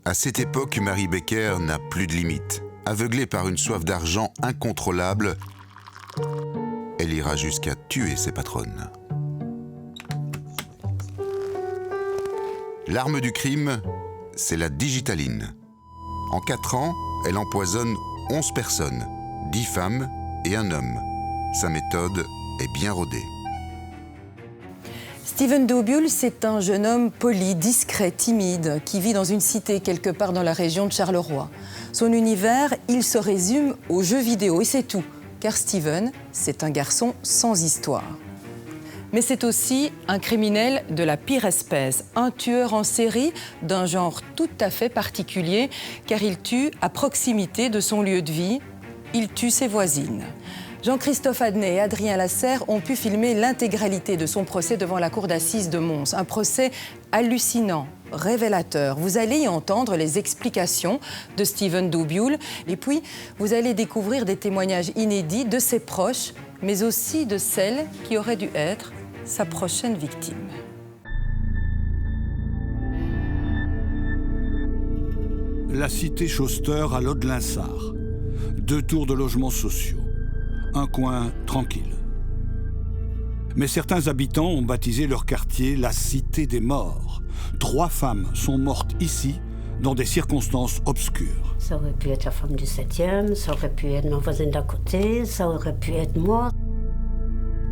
À cette époque, Marie Becker n'a plus de limite. Aveuglée par une soif d'argent incontrôlable, elle ira jusqu'à tuer ses patronnes. L'arme du crime, c'est la digitaline. En 4 ans, elle empoisonne 11 personnes, 10 femmes et un homme. Sa méthode est bien rodée. Stephen Dobull, c'est un jeune homme poli, discret, timide, qui vit dans une cité quelque part dans la région de Charleroi. Son univers, il se résume aux jeux vidéo et c'est tout, car Stephen, c'est un garçon sans histoire. Mais c'est aussi un criminel de la pire espèce, un tueur en série d'un genre tout à fait particulier, car il tue à proximité de son lieu de vie, il tue ses voisines. Jean-Christophe Adnet et Adrien Lasserre ont pu filmer l'intégralité de son procès devant la cour d'assises de Mons. Un procès hallucinant, révélateur. Vous allez y entendre les explications de Stephen Dobull et puis vous allez découvrir des témoignages inédits de ses proches, mais aussi de celle qui aurait dû être sa prochaine victime. La cité Chauster à Lode-Linsart. 2 tours de logements sociaux. Un coin tranquille. Mais certains habitants ont baptisé leur quartier la Cité des Morts. 3 femmes sont mortes ici, dans des circonstances obscures. Ça aurait pu être la femme du 7e, ça aurait pu être ma voisine d'à côté, ça aurait pu être moi.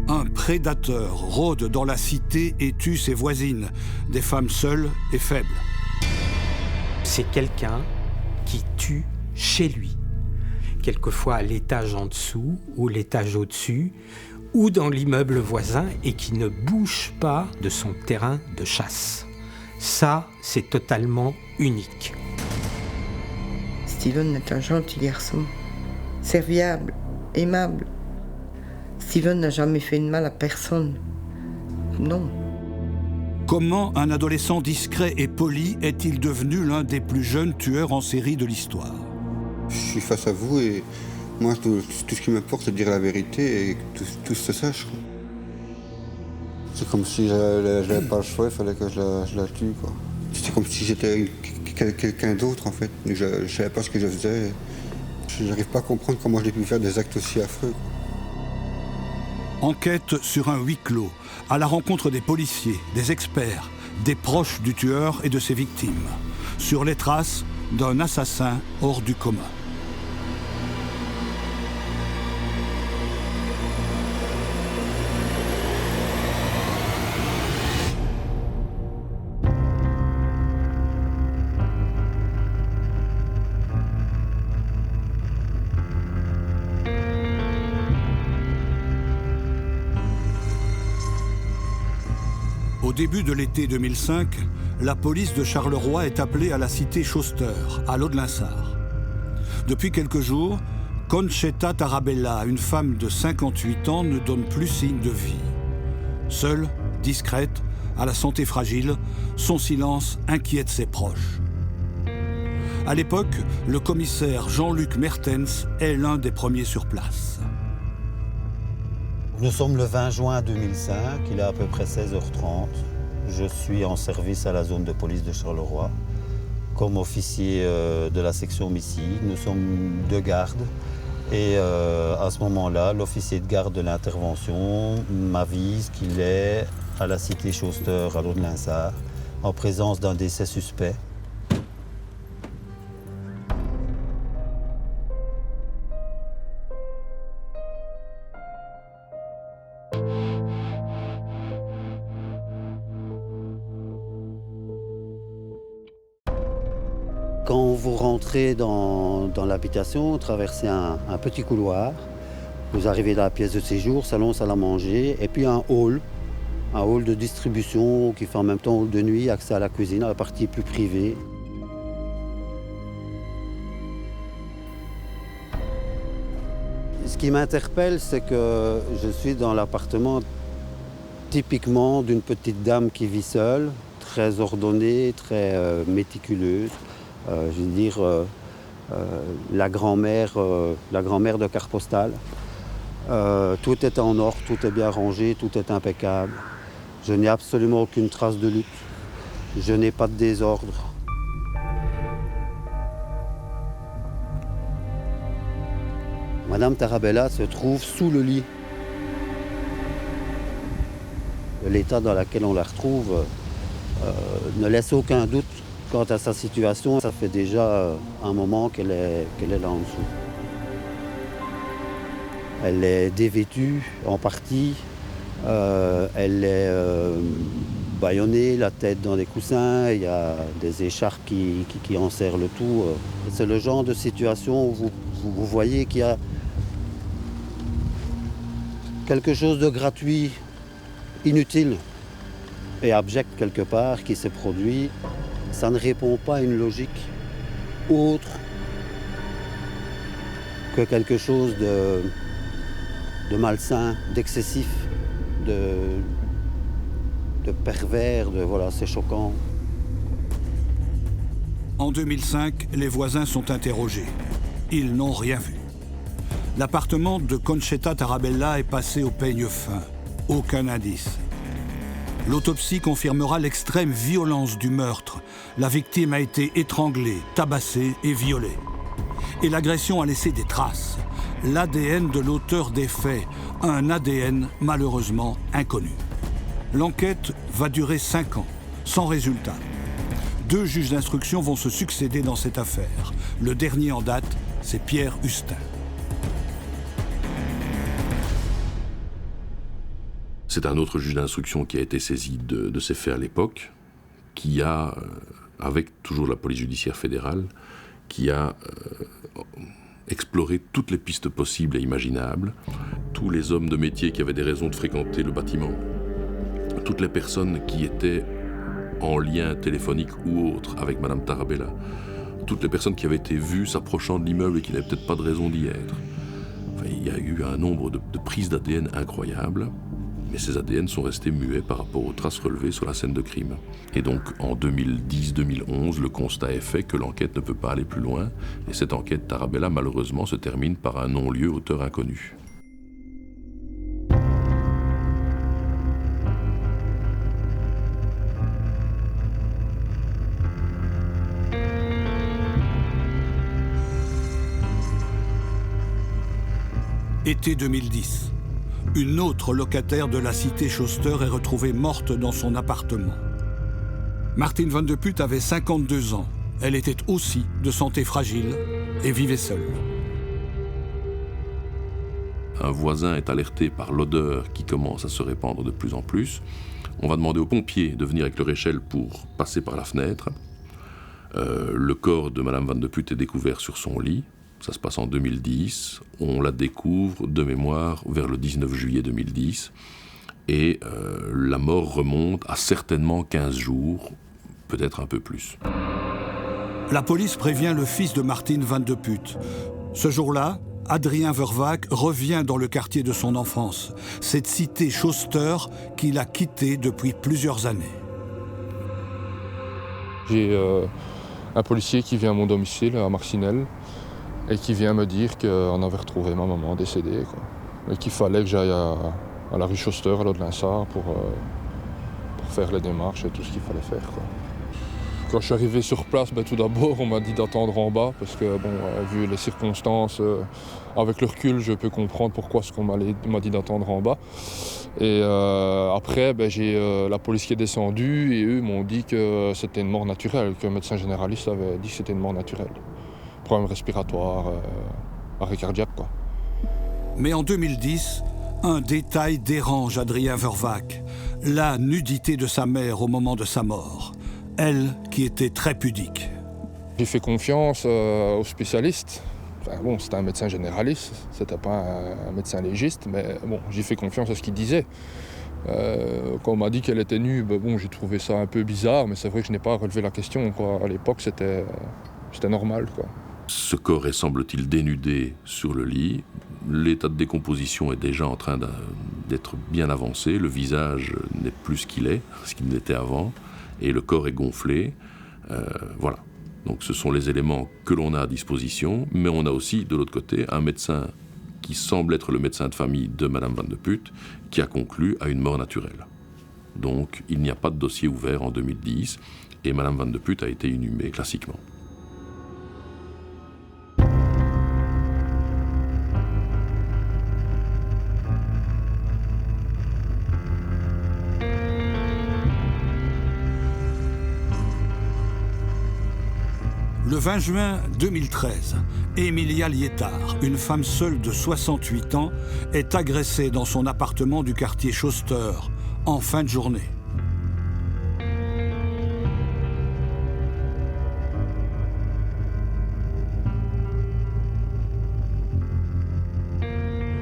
Un prédateur rôde dans la cité et tue ses voisines, des femmes seules et faibles. C'est quelqu'un qui tue chez lui. Quelquefois à l'étage en dessous ou l'étage au-dessus, ou dans l'immeuble voisin et qui ne bouge pas de son terrain de chasse. Ça, c'est totalement unique. Stephen est un gentil garçon, serviable, aimable. Stephen n'a jamais fait de mal à personne. Non. Comment un adolescent discret et poli est-il devenu l'un des plus jeunes tueurs en série de l'histoire ? Je suis face à vous et moi, tout ce qui m'importe, c'est de dire la vérité et que tout se sache. C'est comme si j'avais pas le choix, il fallait que je la tue. C'est comme si j'étais quelqu'un d'autre, en fait. Je ne savais pas ce que je faisais. Je n'arrive pas à comprendre comment j'ai pu faire des actes aussi affreux. Enquête sur un huis clos, à la rencontre des policiers, des experts, des proches du tueur et de ses victimes, sur les traces d'un assassin hors du commun. Au début de l'été 2005, la police de Charleroi est appelée à la cité Chauster, à Lode-Linsart. Depuis quelques jours, Concetta Tarabella, une femme de 58 ans, ne donne plus signe de vie. Seule, discrète, à la santé fragile, son silence inquiète ses proches. À l'époque, le commissaire Jean-Luc Mertens est l'un des premiers sur place. Nous sommes le 20 juin 2005, il est à peu près 16h30. Je suis en service à la zone de police de Charleroi, comme officier de la section homicide. Nous sommes 2 gardes et à ce moment-là, l'officier de garde de l'intervention m'avise qu'il est à la cité Chauster à Lode-Linsart en présence d'un décès suspect. Quand vous rentrez dans l'habitation, vous traversez un petit couloir, vous arrivez dans la pièce de séjour, salon, salle à manger, et puis un hall de distribution qui fait en même temps hall de nuit, accès à la cuisine, à la partie plus privée. Ce qui m'interpelle, c'est que je suis dans l'appartement typiquement d'une petite dame qui vit seule, très ordonnée, très méticuleuse. Je veux dire, la grand-mère de carte postale. Tout est en ordre, tout est bien rangé, tout est impeccable. Je n'ai absolument aucune trace de lutte. Je n'ai pas de désordre. Madame Tarabella se trouve sous le lit. L'état dans lequel on la retrouve ne laisse aucun doute quant à sa situation. Ça fait déjà un moment qu'elle est là en dessous. Elle est dévêtue en partie, elle est bâillonnée, la tête dans des coussins, il y a des écharpes qui enserrent le tout. C'est le genre de situation où vous voyez qu'il y a quelque chose de gratuit, inutile et abject quelque part qui s'est produit. Ça ne répond pas à une logique autre que quelque chose de malsain, d'excessif, de pervers, voilà, c'est choquant. En 2005, les voisins sont interrogés. Ils n'ont rien vu. L'appartement de Concetta Tarabella est passé au peigne fin. Aucun indice. L'autopsie confirmera l'extrême violence du meurtre. La victime a été étranglée, tabassée et violée. Et l'agression a laissé des traces. L'ADN de l'auteur des faits, un ADN malheureusement inconnu. L'enquête va durer 5 ans, sans résultat. 2 juges d'instruction vont se succéder dans cette affaire. Le dernier en date, c'est Pierre Hustin. C'est un autre juge d'instruction qui a été saisi de ces faits à l'époque, qui a, avec toujours la police judiciaire fédérale, qui a exploré toutes les pistes possibles et imaginables, tous les hommes de métier qui avaient des raisons de fréquenter le bâtiment, toutes les personnes qui étaient en lien téléphonique ou autre avec Madame Tarabella, toutes les personnes qui avaient été vues s'approchant de l'immeuble et qui n'avaient peut-être pas de raison d'y être. Enfin, il y a eu un nombre de prises d'ADN incroyables. Mais ces ADN sont restés muets par rapport aux traces relevées sur la scène de crime. Et donc, en 2010-2011, le constat est fait que l'enquête ne peut pas aller plus loin. Et cette enquête Tarabella, malheureusement, se termine par un non-lieu auteur inconnu. Été 2010. Une autre locataire de la cité Schoster est retrouvée morte dans son appartement. Martine Van de Putte avait 52 ans. Elle était aussi de santé fragile et vivait seule. Un voisin est alerté par l'odeur qui commence à se répandre de plus en plus. On va demander aux pompiers de venir avec leur échelle pour passer par la fenêtre. Le corps de Madame Van de Putte est découvert sur son lit. Ça se passe en 2010. On la découvre de mémoire vers le 19 juillet 2010. Et la mort remonte à certainement 15 jours, peut-être un peu plus. La police prévient le fils de Martine Van de Putte. Ce jour-là, Adrien Vervaak revient dans le quartier de son enfance, cette cité Schoster qu'il a quittée depuis plusieurs années. J'ai un policier qui vient à mon domicile à Marcinelle et qui vient me dire qu'on avait retrouvé ma maman décédée, quoi. Et qu'il fallait que j'aille à la rue Schoster, à l'Aude-Linsart, pour faire les démarches et tout ce qu'il fallait faire, quoi. Quand je suis arrivé sur place, tout d'abord, on m'a dit d'attendre en bas, parce que, vu les circonstances, avec le recul, je peux comprendre pourquoi ce qu'on m'a dit d'attendre en bas. Et après, j'ai la police qui est descendue, et eux m'ont dit que c'était une mort naturelle, que le médecin généraliste avait dit que c'était une mort naturelle. Problème respiratoire, arrêt cardiaque, quoi. Mais en 2010, un détail dérange Adrien Vervaak, la nudité de sa mère au moment de sa mort. Elle qui était très pudique. J'ai fait confiance aux spécialistes. C'était un médecin généraliste, c'était pas un médecin légiste, mais j'ai fait confiance à ce qu'il disait. Quand on m'a dit qu'elle était nue, j'ai trouvé ça un peu bizarre, mais c'est vrai que je n'ai pas relevé la question, quoi. À l'époque, c'était normal, quoi. Ce corps est, semble-t-il, dénudé sur le lit. L'état de décomposition est déjà en train d'être bien avancé. Le visage n'est plus ce qu'il n'était avant. Et le corps est gonflé. Voilà. Donc ce sont les éléments que l'on a à disposition. Mais on a aussi, de l'autre côté, un médecin qui semble être le médecin de famille de Madame Van de Putte, qui a conclu à une mort naturelle. Donc il n'y a pas de dossier ouvert en 2010. Et Madame Van de Putte a été inhumée classiquement. Le 20 juin 2013, Emilia Liétard, une femme seule de 68 ans, est agressée dans son appartement du quartier Schoster en fin de journée.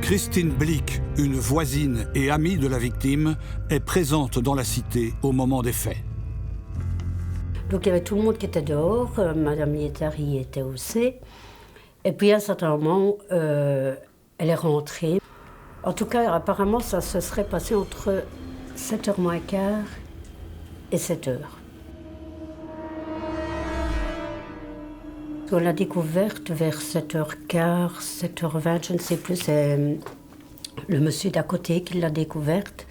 Christine Blick, une voisine et amie de la victime, est présente dans la cité au moment des faits. Donc il y avait tout le monde qui était dehors, Madame Liétard y était aussi. Et puis à un certain moment, elle est rentrée. En tout cas, apparemment, ça se serait passé entre 7h moins quart et 7h. On l'a découverte vers 7h15, 7h20, je ne sais plus, c'est le monsieur d'à côté qui l'a découverte.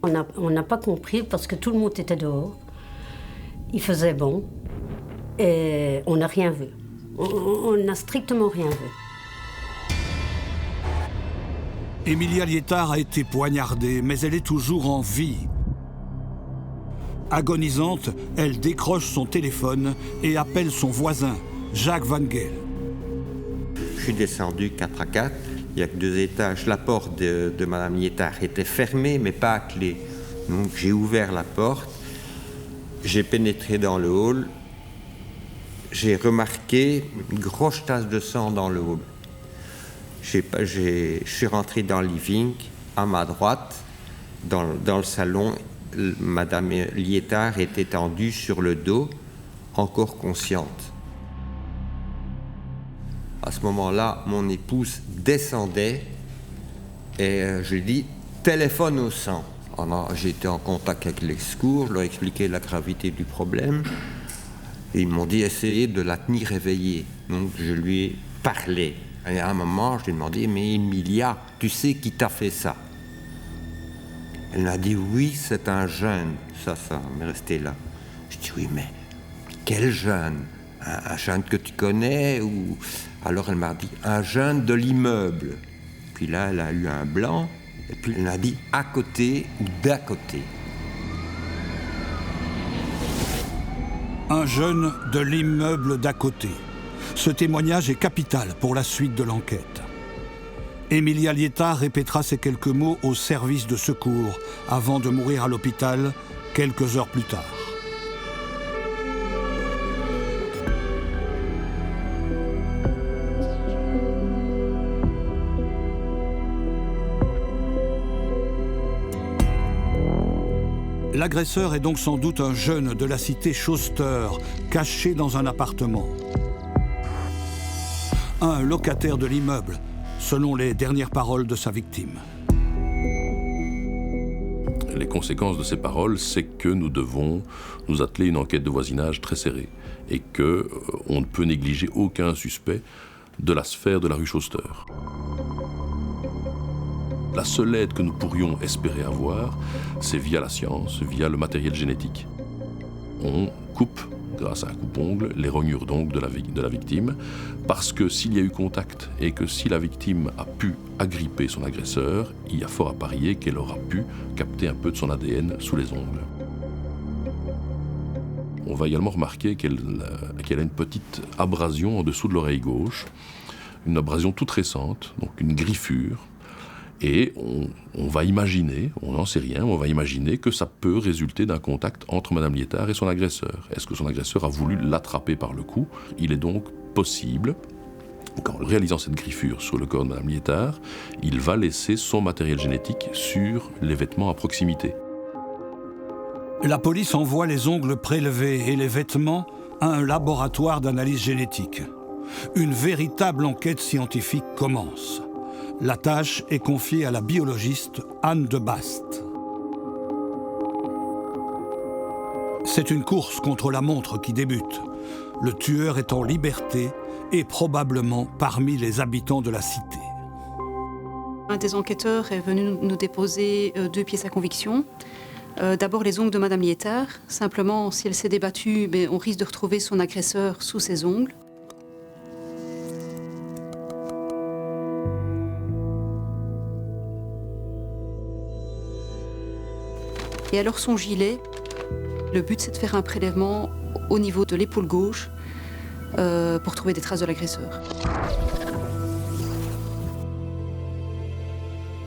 On n'a pas compris parce que tout le monde était dehors. Il faisait bon et on n'a rien vu. On n'a strictement rien vu. Emilia Liétard a été poignardée, mais elle est toujours en vie. Agonisante, elle décroche son téléphone et appelle son voisin, Jacques Van Geel. Je suis descendu 4 à 4, il n'y a que 2 étages. La porte de Madame Liétard était fermée, mais pas à clé. Donc j'ai ouvert la porte, j'ai pénétré dans le hall, j'ai remarqué une grosse tasse de sang dans le hall. Je suis rentré dans le living, à ma droite, dans le salon, Madame Liétard est étendue sur le dos, encore consciente. À ce moment-là, mon épouse descendait et je lui dis « téléphone au sang ». J'ai été en contact avec les secours, je leur ai expliqué la gravité du problème. Et ils m'ont dit « essayez de la tenir éveillée ». Donc je lui ai parlé. Et à un moment, je lui ai demandé « mais Emilia, tu sais qui t'a fait ça ?» Elle m'a dit « oui, c'est un jeune ». Ça m'est resté là. Je dis « oui, mais quel jeune ? Un jeune que tu connais ou... » Alors elle m'a dit « un jeune de l'immeuble ». Puis là, elle a eu un blanc, et puis elle m'a dit « à côté ou d'à côté ». Un jeune de l'immeuble d'à côté. Ce témoignage est capital pour la suite de l'enquête. Emilia Liétard répétera ces quelques mots au service de secours avant de mourir à l'hôpital quelques heures plus tard. L'agresseur est donc sans doute un jeune de la cité Schoster, caché dans un appartement. Un locataire de l'immeuble, selon les dernières paroles de sa victime. Les conséquences de ces paroles, c'est que nous devons nous atteler à une enquête de voisinage très serrée et qu'on ne peut négliger aucun suspect de la sphère de la rue Schoster. La seule aide que nous pourrions espérer avoir, c'est via la science, via le matériel génétique. On coupe, grâce à un coupe-ongle, les rognures d'ongles de la victime, parce que s'il y a eu contact et que si la victime a pu agripper son agresseur, il y a fort à parier qu'elle aura pu capter un peu de son ADN sous les ongles. On va également remarquer qu'elle a une petite abrasion en dessous de l'oreille gauche, une abrasion toute récente, donc une griffure. Et on va imaginer, on n'en sait rien, on va imaginer que ça peut résulter d'un contact entre Madame Liétard et son agresseur. Est-ce que son agresseur a voulu l'attraper par le cou ? Il est donc possible qu'en réalisant cette griffure sur le corps de Madame Liétard, il va laisser son matériel génétique sur les vêtements à proximité. La police envoie les ongles prélevés et les vêtements à un laboratoire d'analyse génétique. Une véritable enquête scientifique commence. La tâche est confiée à la biologiste Anne de Bast. C'est une course contre la montre qui débute. Le tueur est en liberté et probablement parmi les habitants de la cité. Un des enquêteurs est venu nous déposer 2 pièces à conviction. D'abord les ongles de Madame Liétard. Simplement, si elle s'est débattue, on risque de retrouver son agresseur sous ses ongles. Et alors son gilet, le but c'est de faire un prélèvement au niveau de l'épaule gauche pour trouver des traces de l'agresseur.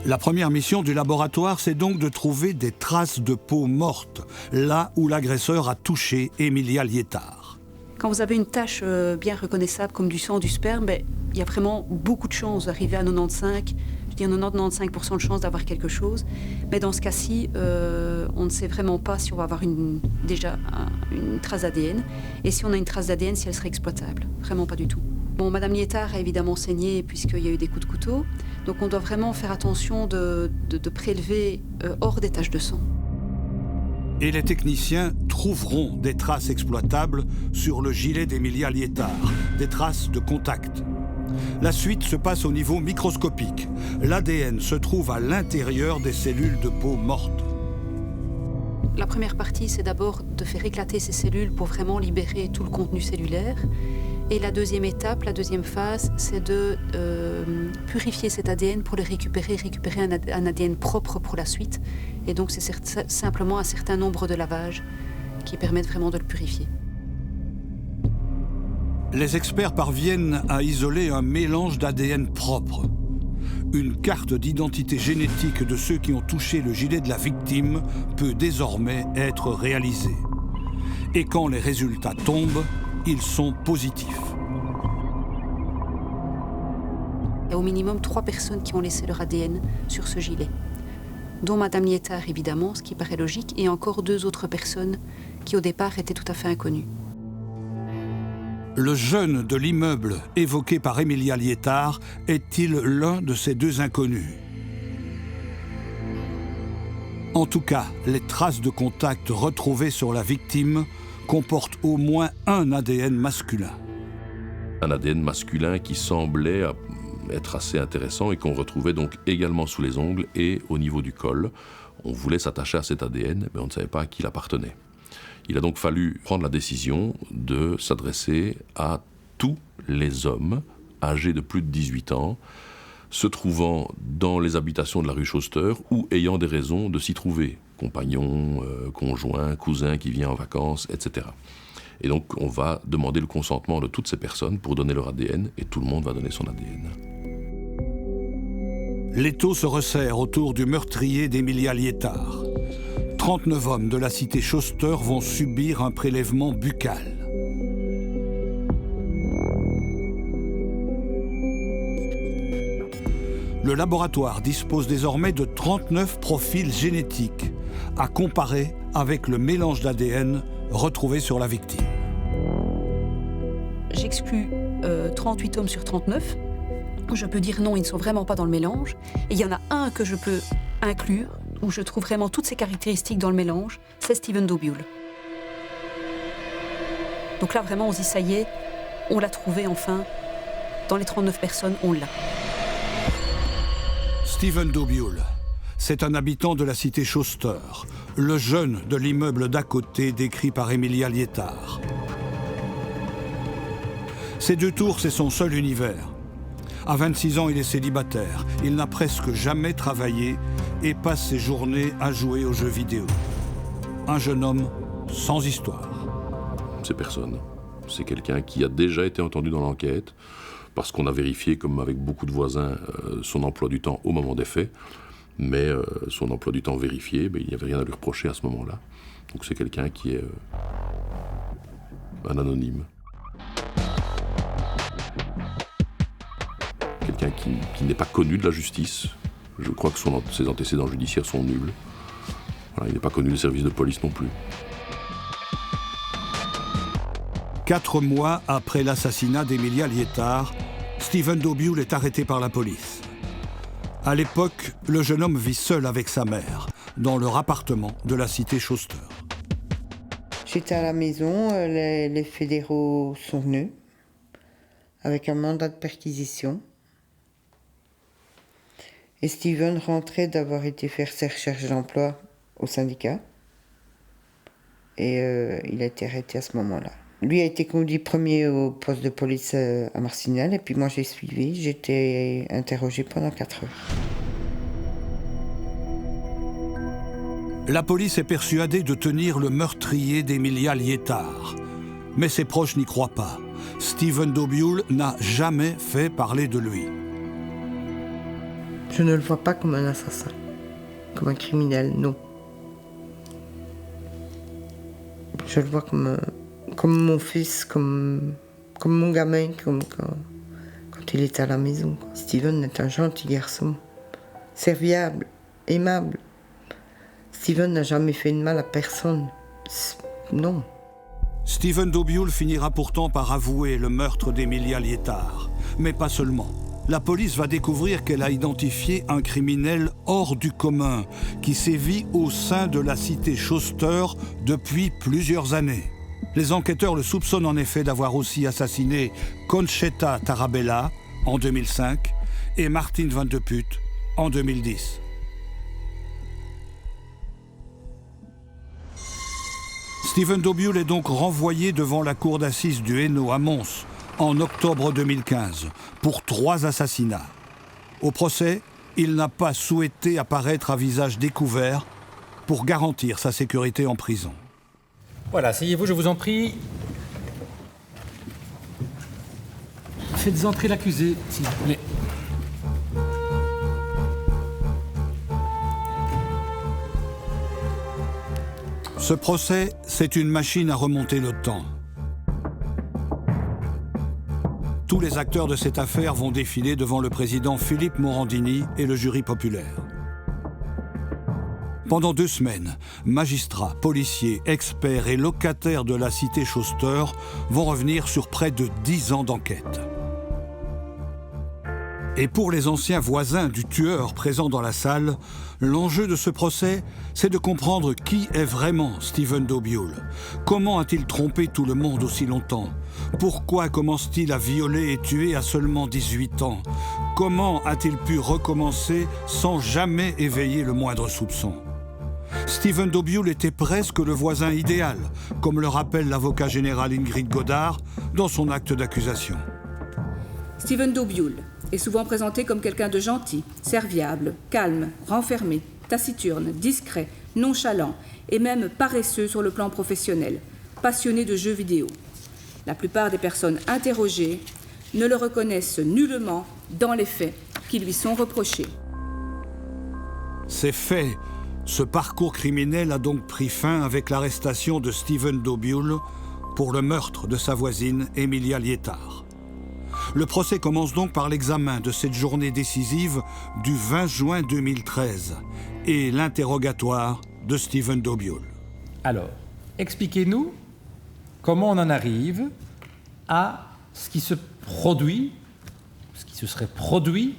La première mission du laboratoire, c'est donc de trouver des traces de peau morte, là où l'agresseur a touché Emilia Lietard. Quand vous avez une tache bien reconnaissable comme du sang, du sperme, il y a vraiment beaucoup de chances d'arriver à 95%, je dis 90-95% de chances d'avoir quelque chose. Mais dans ce cas-ci, on ne sait vraiment pas si on va avoir déjà une trace d'ADN. Et si on a une trace d'ADN, si elle serait exploitable. Vraiment pas du tout. Bon, Madame Lietard a évidemment saigné puisqu'il y a eu des coups de couteau. Donc on doit vraiment faire attention de prélever hors des taches de sang. Et les techniciens trouveront des traces exploitables sur le gilet d'Emilia Lietard, des traces de contact. La suite se passe au niveau microscopique. L'ADN se trouve à l'intérieur des cellules de peau morte. La première partie, c'est d'abord de faire éclater ces cellules pour vraiment libérer tout le contenu cellulaire. Et la deuxième étape, la deuxième phase, c'est de purifier cet ADN pour le récupérer un ADN propre pour la suite. Et donc c'est simplement un certain nombre de lavages qui permettent vraiment de le purifier. Les experts parviennent à isoler un mélange d'ADN propre. Une carte d'identité génétique de ceux qui ont touché le gilet de la victime peut désormais être réalisée. Et quand les résultats tombent, ils sont positifs. Il y a au minimum 3 personnes qui ont laissé leur ADN sur ce gilet, dont Madame Lietard évidemment, ce qui paraît logique, et encore 2 autres personnes qui au départ étaient tout à fait inconnues. Le jeune de l'immeuble évoqué par Emilia Lietard est-il l'un de ces 2 inconnus? En tout cas, les traces de contact retrouvées sur la victime comportent au moins un ADN masculin. Un ADN masculin qui semblait être assez intéressant et qu'on retrouvait donc également sous les ongles et au niveau du col. On voulait s'attacher à cet ADN, mais on ne savait pas à qui il appartenait. Il a donc fallu prendre la décision de s'adresser à tous les hommes âgés de plus de 18 ans, se trouvant dans les habitations de la rue Chauster ou ayant des raisons de s'y trouver, compagnons, conjoints, cousins qui viennent en vacances, etc. Et donc on va demander le consentement de toutes ces personnes pour donner leur ADN et tout le monde va donner son ADN. L'étau se resserre autour du meurtrier d'Emilia Lietard. 39 hommes de la cité Chauster vont subir un prélèvement buccal. Le laboratoire dispose désormais de 39 profils génétiques à comparer avec le mélange d'ADN retrouvé sur la victime. J'exclus 38 hommes sur 39. Je peux dire non, ils ne sont vraiment pas dans le mélange. Et il y en a un que je peux inclure, où je trouve vraiment toutes ces caractéristiques dans le mélange, c'est Steven Dobiul. Donc là, vraiment, on se dit, ça y est, on l'a trouvé enfin. Dans les 39 personnes, on l'a. Steven Dobiul, c'est un habitant de la cité Chauster, le jeune de l'immeuble d'à côté décrit par Emilia Lietard. Ces 2 tours, c'est son seul univers. À 26 ans, il est célibataire. Il n'a presque jamais travaillé et passe ses journées à jouer aux jeux vidéo. Un jeune homme sans histoire. C'est personne. C'est quelqu'un qui a déjà été entendu dans l'enquête, parce qu'on a vérifié, comme avec beaucoup de voisins, son emploi du temps au moment des faits. Mais son emploi du temps vérifié, il n'y avait rien à lui reprocher à ce moment-là. Donc c'est quelqu'un qui est un anonyme. Quelqu'un qui n'est pas connu de la justice. Je crois que ses antécédents judiciaires sont nuls. Voilà, il n'est pas connu des services de police non plus. 4 mois après l'assassinat d'Emilia Lietard, Steven Dobiul est arrêté par la police. À l'époque, le jeune homme vit seul avec sa mère, dans leur appartement de la cité Chauster. J'étais à la maison, les fédéraux sont venus avec un mandat de perquisition. Et Steven rentrait d'avoir été faire ses recherches d'emploi au syndicat. Et il a été arrêté à ce moment-là. Lui a été conduit premier au poste de police à Marcinelle, et puis moi j'ai suivi. J'ai été interrogé pendant 4 heures. La police est persuadée de tenir le meurtrier d'Emilia Lietard. Mais ses proches n'y croient pas. Stephen Dobiul n'a jamais fait parler de lui. Je ne le vois pas comme un assassin, comme un criminel, non. Je le vois comme mon fils, comme mon gamin, comme quand il était à la maison. Steven est un gentil garçon, serviable, aimable. Steven n'a jamais fait de mal à personne. Non. Stephen Dobiul finira pourtant par avouer le meurtre d'Emilia Lietard. Mais pas seulement. La police va découvrir qu'elle a identifié un criminel hors du commun qui sévit au sein de la cité Schuster depuis plusieurs années. Les enquêteurs le soupçonnent en effet d'avoir aussi assassiné Conchetta Tarabella en 2005 et Martin Van de Putte en 2010. Stephen Dobiul est donc renvoyé devant la cour d'assises du Hainaut à Mons en octobre 2015 pour 3 assassinats. Au procès, il n'a pas souhaité apparaître à visage découvert pour garantir sa sécurité en prison. Voilà, asseyez-vous, je vous en prie. Faites entrer l'accusé, s'il vous plaît. Ce procès, c'est une machine à remonter le temps. Tous les acteurs de cette affaire vont défiler devant le président Philippe Morandini et le jury populaire. Pendant 2 semaines, magistrats, policiers, experts et locataires de la cité Schuster vont revenir sur près de 10 ans d'enquête. Et pour les anciens voisins du tueur présents dans la salle, l'enjeu de ce procès, c'est de comprendre qui est vraiment Stephen Dobiul. Comment a-t-il trompé tout le monde aussi longtemps? Pourquoi commence-t-il à violer et tuer à seulement 18 ans? Comment a-t-il pu recommencer sans jamais éveiller le moindre soupçon? Stephen Dobiul était presque le voisin idéal, comme le rappelle l'avocat général Ingrid Godard dans son acte d'accusation. Stephen Dobiul est souvent présenté comme quelqu'un de gentil, serviable, calme, renfermé, taciturne, discret, nonchalant et même paresseux sur le plan professionnel, passionné de jeux vidéo. La plupart des personnes interrogées ne le reconnaissent nullement dans les faits qui lui sont reprochés. Ces faits, ce parcours criminel a donc pris fin avec l'arrestation de Stephen Dobiul pour le meurtre de sa voisine Emilia Lietard. Le procès commence donc par l'examen de cette journée décisive du 20 juin 2013 et l'interrogatoire de Stephen Dobiul. Alors, expliquez-nous comment on en arrive à ce qui se serait produit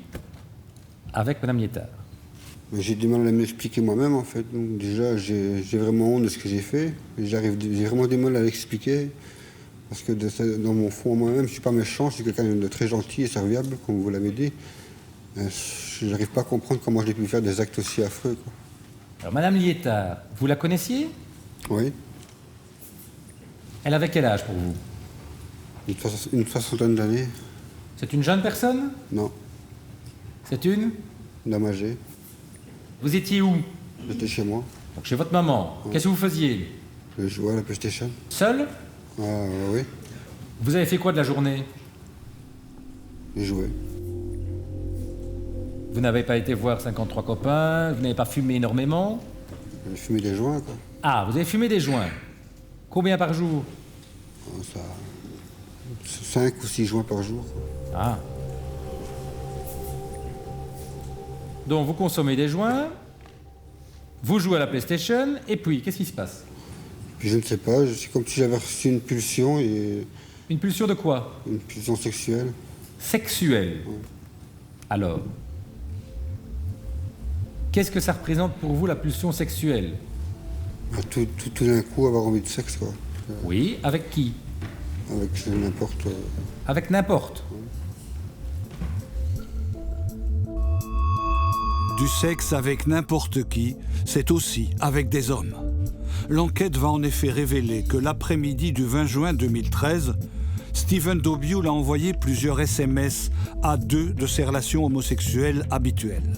avec Mme Lietard. J'ai du mal à m'expliquer moi-même en fait. Donc déjà, j'ai vraiment honte de ce que j'ai fait. J'ai vraiment du mal à l'expliquer. Parce que dans mon fond, moi-même, je ne suis pas méchant, je suis quelqu'un de très gentil et serviable, comme vous l'avez dit. Je n'arrive pas à comprendre comment j'ai pu faire des actes aussi affreux, quoi. Alors, Madame Lietard, vous la connaissiez? Oui. Elle avait quel âge pour vous? Une soixantaine d'années. C'est une jeune personne? Non. C'est une? Dame âgée. Vous étiez où? J'étais chez moi. Donc chez votre maman. Ouais. Qu'est-ce que vous faisiez? Je jouais à la PlayStation. Seul? Oui. Vous avez fait quoi de la journée? J'ai joué. Vous n'avez pas été voir 53 copains? Vous n'avez pas fumé énormément? J'ai fumé des joints, quoi. Ah, vous avez fumé des joints. Combien par jour? 5 ou 6 joints par jour. Ah. Donc vous consommez des joints, vous jouez à la PlayStation, et puis, qu'est-ce qui se passe? Puis je ne sais pas, c'est comme si j'avais reçu une pulsion et... Une pulsion de quoi? Une pulsion sexuelle. Sexuelle? Ouais. Alors, qu'est-ce que ça représente pour vous, la pulsion sexuelle? Tout d'un coup, avoir envie de sexe, quoi. Oui, avec qui? Avec n'importe... Avec n'importe? Ouais. Du sexe avec n'importe qui, c'est aussi avec des hommes. L'enquête va en effet révéler que l'après-midi du 20 juin 2013, Stephen Dobiul a envoyé plusieurs SMS à 2 de ses relations homosexuelles habituelles.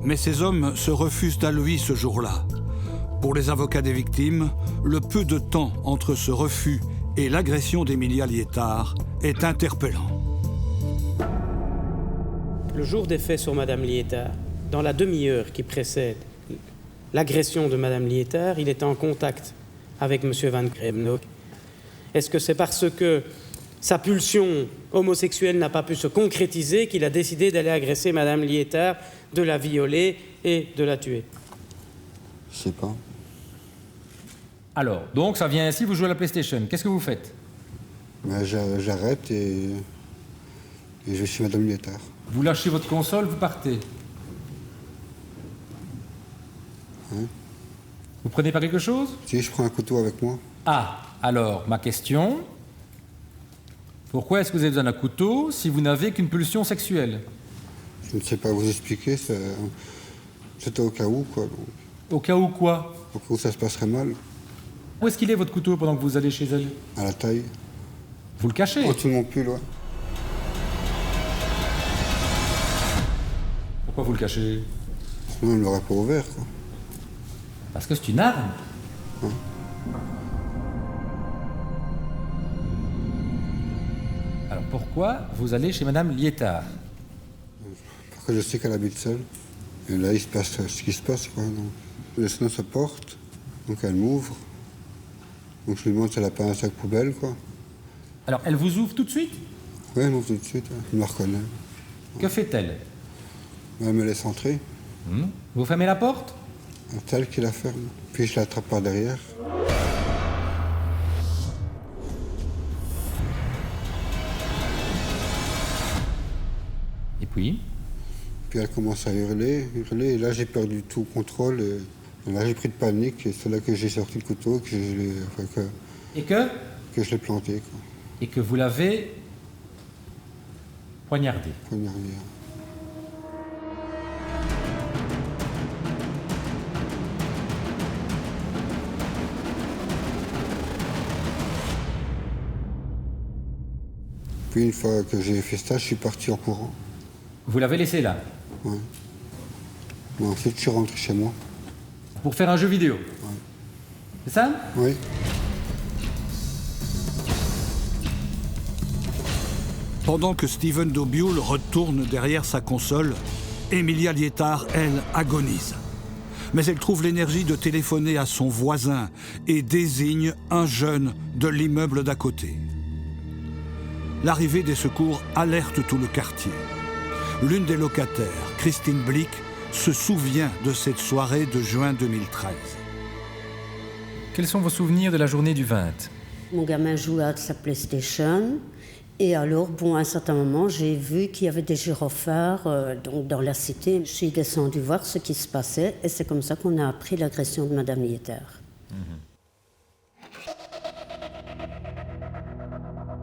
Mais ces hommes se refusent à lui ce jour-là. Pour les avocats des victimes, le peu de temps entre ce refus et l'agression d'Emilia Liétard est interpellant. Le jour des faits sur Madame Liétard, dans la demi-heure qui précède l'agression de Madame Liétard, il était en contact avec M. Van Kremnock. Est-ce que c'est parce que sa pulsion homosexuelle n'a pas pu se concrétiser qu'il a décidé d'aller agresser Madame Liétard, de la violer et de la tuer? Je sais pas. Alors, donc ça vient ainsi, vous jouez à la PlayStation. Qu'est-ce que vous faites? Ben, j'arrête et je vais chez Madame Liétard. Vous lâchez votre console, vous partez. Hein? Vous prenez pas quelque chose? Si, je prends un couteau avec moi. Ah, alors, ma question. Pourquoi est-ce que vous avez besoin d'un couteau si vous n'avez qu'une pulsion sexuelle? Je ne sais pas vous expliquer, c'était au cas où, quoi. Donc. Au cas où quoi? Au cas où ça se passerait mal. Où est-ce qu'il est, votre couteau, pendant que vous allez chez elle? À la taille. Vous le cachez? En dessous de mon pull, ouais. Pourquoi vous le cachez? Sinon, on ne l'aurait pas ouvert, quoi. Parce que c'est une arme. Ouais. Alors pourquoi vous allez chez Madame Liétard? Parce que je sais qu'elle habite seule. Et là, il se passe ce qui se passe, quoi. Donc, le sonneau se porte, donc elle m'ouvre. Donc je lui demande si elle n'a pas un sac poubelle, quoi. Alors elle vous ouvre tout de suite? Oui, elle m'ouvre tout de suite, elle me reconnaît. Que fait-elle? Elle me laisse entrer. Vous fermez la porte? C'est elle qui la ferme. Puis je l'attrape par derrière. Et puis? Puis elle commence à hurler, et là j'ai perdu tout contrôle. Et là j'ai pris de panique, et c'est là que j'ai sorti le couteau, que je l'ai planté, quoi. Et que vous l'avez poignardé. Poignardé. Puis une fois que j'ai fait ça, je suis parti en courant. Vous l'avez laissé là? Ouais. Bon, ensuite, je suis rentré chez moi. Pour faire un jeu vidéo? Ouais. C'est ça? Oui. Pendant que Steven Dobiul retourne derrière sa console, Emilia Liétard, elle, agonise. Mais elle trouve l'énergie de téléphoner à son voisin et désigne un jeune de l'immeuble d'à côté. L'arrivée des secours alerte tout le quartier. L'une des locataires, Christine Blick, se souvient de cette soirée de juin 2013. Quels sont vos souvenirs de la journée du 20? Mon gamin jouait à sa PlayStation. Et alors, à un certain moment, j'ai vu qu'il y avait des gyrophares donc dans la cité. Je suis descendue voir ce qui se passait et c'est comme ça qu'on a appris l'agression de Madame Liétard.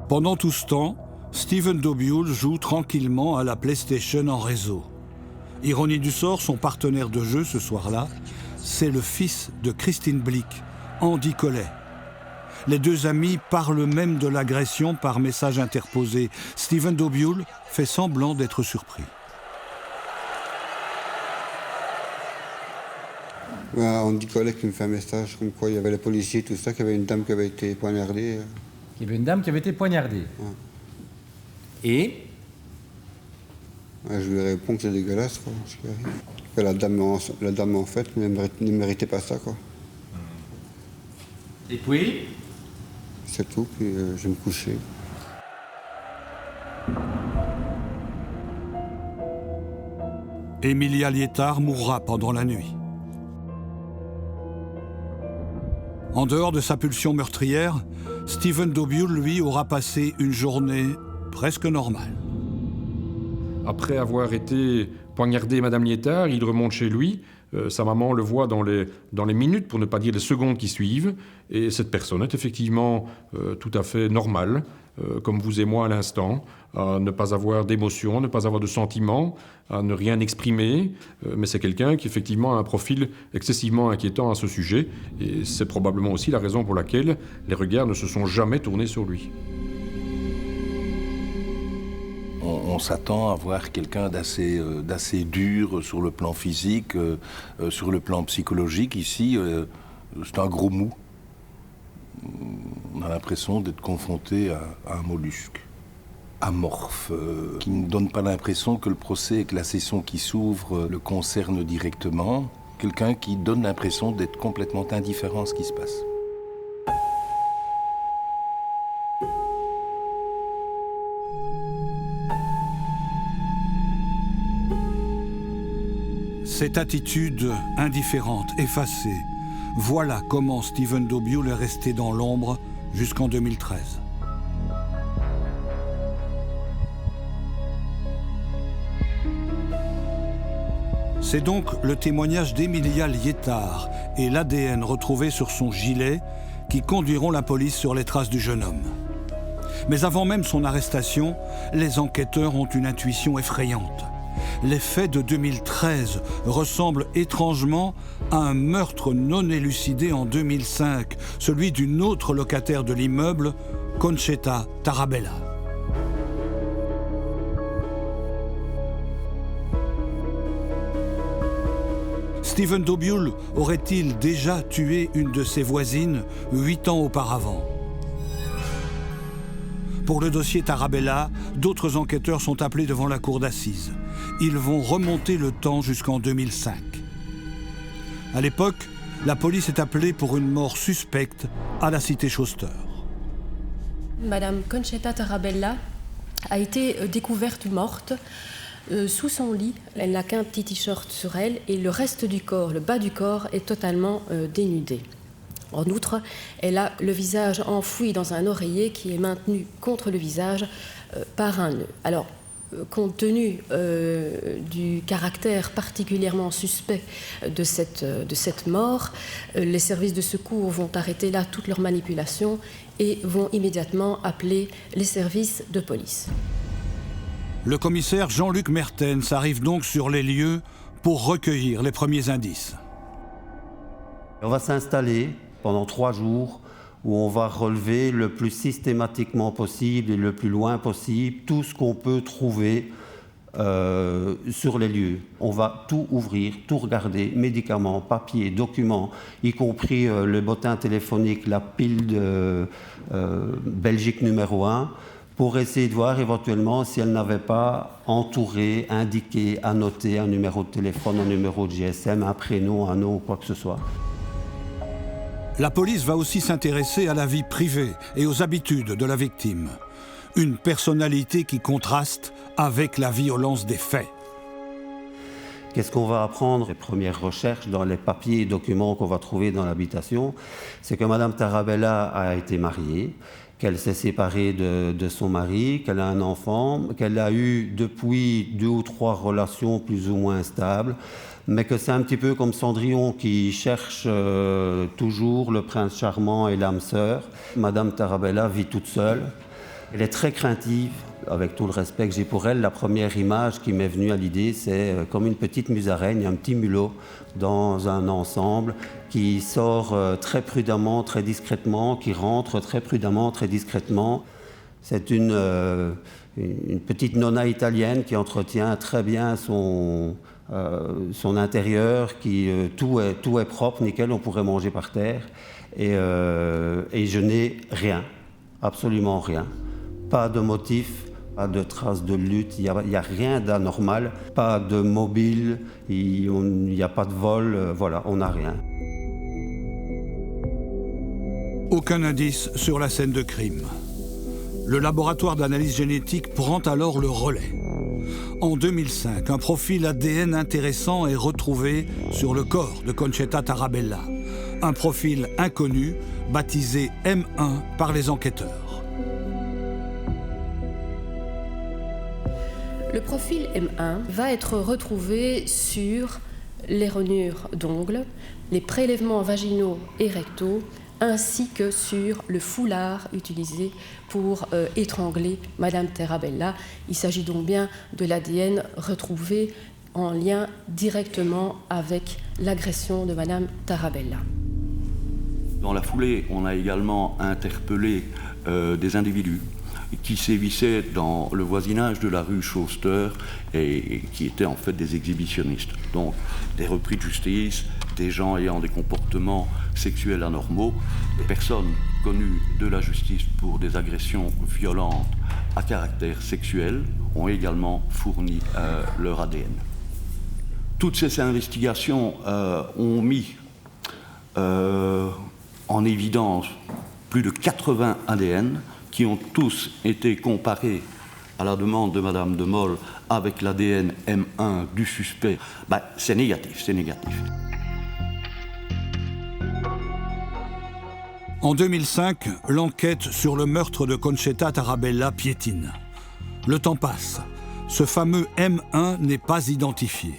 Pendant tout ce temps, Steven Dobiul joue tranquillement à la PlayStation en réseau. Ironie du sort, son partenaire de jeu ce soir-là, c'est le fils de Christine Blick, Andy Collet. Les deux amis parlent même de l'agression par message interposé. Steven Dobiul fait semblant d'être surpris. Andy Collet qui me fait un message comme quoi il y avait les policiers, tout ça, qu'il y avait une dame qui avait été poignardée. Il y avait une dame qui avait été poignardée. Ouais. Et je lui réponds que c'est dégueulasse, quoi, ce qui arrive. Que la dame, en fait, ne méritait pas ça, quoi. Et puis? C'est tout, puis je vais me coucher. Emilia Liétard mourra pendant la nuit. En dehors de sa pulsion meurtrière, Steven Dobiul, lui, aura passé une journée presque normale. Après avoir été poignardé Madame Liétard, il remonte chez lui. Sa maman le voit dans les minutes, pour ne pas dire les secondes qui suivent. Et cette personne est effectivement tout à fait normale, comme vous et moi à l'instant, à ne pas avoir d'émotion, à ne pas avoir de sentiments, à ne rien exprimer. Mais c'est quelqu'un qui effectivement a un profil excessivement inquiétant à ce sujet. Et c'est probablement aussi la raison pour laquelle les regards ne se sont jamais tournés sur lui. On s'attend à voir quelqu'un d'assez dur sur le plan physique, sur le plan psychologique. Ici, C'est un gros mou. On a l'impression d'être confronté à un mollusque amorphe, qui ne donne pas l'impression que le procès et que la session qui s'ouvre le concerne directement. Quelqu'un qui donne l'impression d'être complètement indifférent à ce qui se passe. Cette attitude indifférente, effacée, voilà comment Stephen Dobiul est resté dans l'ombre jusqu'en 2013. C'est donc le témoignage d'Emilia Lietard et l'ADN retrouvé sur son gilet qui conduiront la police sur les traces du jeune homme. Mais avant même son arrestation, les enquêteurs ont une intuition effrayante. Les faits de 2013 ressemblent étrangement à un meurtre non élucidé en 2005, celui d'une autre locataire de l'immeuble, Concheta Tarabella. Stephen Dobiul aurait-il déjà tué une de ses voisines 8 ans auparavant? Pour le dossier Tarabella, d'autres enquêteurs sont appelés devant la cour d'assises. Ils vont remonter le temps jusqu'en 2005. À l'époque, la police est appelée pour une mort suspecte à la cité Chauster. Madame Concheta Tarabella a été découverte morte sous son lit. Elle n'a qu'un petit t-shirt sur elle et le reste du corps, le bas du corps, est totalement dénudé. En outre, elle a le visage enfoui dans un oreiller qui est maintenu contre le visage par un nœud. Alors, compte tenu du caractère particulièrement suspect de cette mort, les services de secours vont arrêter là toutes leurs manipulations et vont immédiatement appeler les services de police. Le commissaire Jean-Luc Mertens arrive donc sur les lieux pour recueillir les premiers indices. On va s'installer pendant 3 jours où on va relever le plus systématiquement possible et le plus loin possible tout ce qu'on peut trouver sur les lieux. On va tout ouvrir, tout regarder, médicaments, papiers, documents, y compris le bottin téléphonique, la pile de Belgique numéro 1, pour essayer de voir éventuellement si elle n'avait pas entouré, indiqué, annoté un numéro de téléphone, un numéro de GSM, un prénom, un nom, quoi que ce soit. La police va aussi s'intéresser à la vie privée et aux habitudes de la victime. Une personnalité qui contraste avec la violence des faits. Qu'est-ce qu'on va apprendre? Les premières recherches dans les papiers et documents qu'on va trouver dans l'habitation, c'est que Madame Tarabella a été mariée, qu'elle s'est séparée de son mari, qu'elle a un enfant, qu'elle a eu depuis 2 ou 3 relations plus ou moins stables, mais que c'est un petit peu comme Cendrillon qui cherche toujours le prince charmant et l'âme sœur. Madame Tarabella vit toute seule. Elle est très craintive, avec tout le respect que j'ai pour elle. La première image qui m'est venue à l'idée, c'est comme une petite musaraigne, un petit mulot dans un ensemble qui sort très prudemment, très discrètement, qui rentre très prudemment, très discrètement. C'est une petite nonna italienne qui entretient très bien son intérieur, qui tout est propre, nickel, on pourrait manger par terre. Et je n'ai rien, absolument rien. Pas de motif, pas de traces de lutte, il n'y a rien d'anormal, pas de mobile, il n'y a pas de vol, voilà, on n'a rien. Aucun indice sur la scène de crime. Le laboratoire d'analyse génétique prend alors le relais. En 2005, un profil ADN intéressant est retrouvé sur le corps de Concheta Tarabella. Un profil inconnu, baptisé M1 par les enquêteurs. Le profil M1 va être retrouvé sur les rognures d'ongles, les prélèvements vaginaux et rectaux, ainsi que sur le foulard utilisé pour étrangler Madame Tarabella. Il s'agit donc bien de l'ADN retrouvé en lien directement avec l'agression de Madame Tarabella. Dans la foulée, on a également interpellé des individus qui sévissaient dans le voisinage de la rue Chauster et qui étaient en fait des exhibitionnistes. Donc des repris de justice, des gens ayant des comportements sexuels anormaux. Les personnes connues de la justice pour des agressions violentes à caractère sexuel ont également fourni leur ADN. Toutes ces investigations ont mis en évidence plus de 80 ADN qui ont tous été comparés à la demande de Madame de Mol avec l'ADN M1 du suspect. C'est négatif, c'est négatif. En 2005, l'enquête sur le meurtre de Concetta Tarabella piétine. Le temps passe. Ce fameux M1 n'est pas identifié.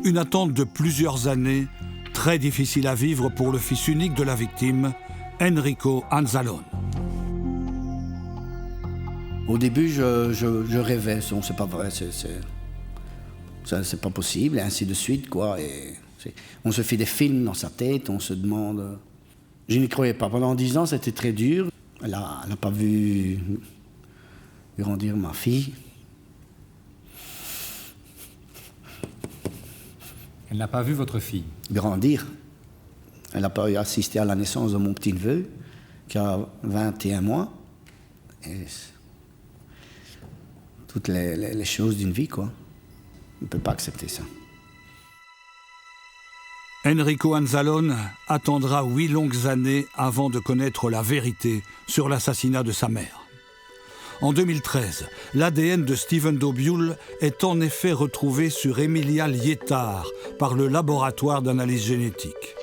Une attente de plusieurs années, très difficile à vivre pour le fils unique de la victime, Enrico Anzalone. Au début, je rêvais, c'est pas vrai, c'est pas possible, et ainsi de suite, quoi. On se fait des films dans sa tête, on se demande... Je n'y croyais pas. Pendant 10 ans, c'était très dur. Elle n'a pas vu grandir ma fille. Elle n'a pas vu votre fille grandir. Elle n'a pas assisté à la naissance de mon petit-neveu, qui a 21 mois. Et toutes les choses d'une vie, quoi. On ne peut pas accepter ça. Enrico Anzalone attendra 8 longues années avant de connaître la vérité sur l'assassinat de sa mère. En 2013, l'ADN de Steven Dobiul est en effet retrouvé sur Emilia Lietard par le laboratoire d'analyse génétique.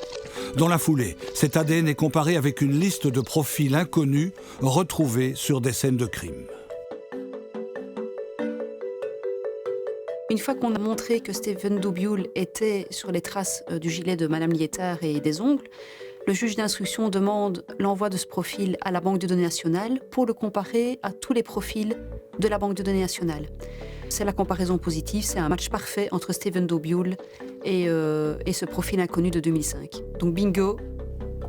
Dans la foulée, cet ADN est comparé avec une liste de profils inconnus retrouvés sur des scènes de crime. Une fois qu'on a montré que Steven Dobiul était sur les traces du gilet de Madame Lietard et des ongles, le juge d'instruction demande l'envoi de ce profil à la Banque de données nationale pour le comparer à tous les profils de la Banque de données nationale. C'est la comparaison positive, c'est un match parfait entre Steven Dobiul et ce profil inconnu de 2005. Donc bingo,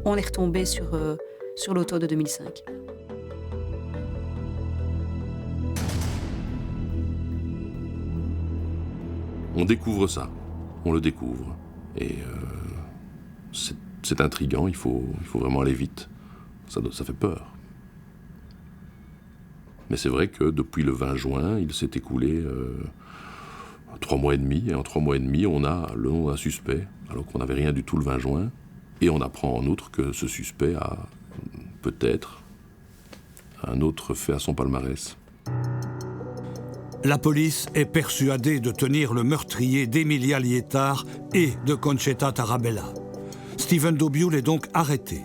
on est retombé sur l'auteur de 2005. On découvre ça, on le découvre. Et c'est intriguant, il faut vraiment aller vite. Ça fait peur. Mais c'est vrai que depuis le 20 juin, il s'est écoulé 3 mois et demi. Et en 3 mois et demi, on a le nom d'un suspect, alors qu'on n'avait rien du tout le 20 juin. Et on apprend en outre que ce suspect a peut-être un autre fait à son palmarès. La police est persuadée de tenir le meurtrier d'Emilia Lietard et de Concetta Tarabella. Steven Dobiul est donc arrêté.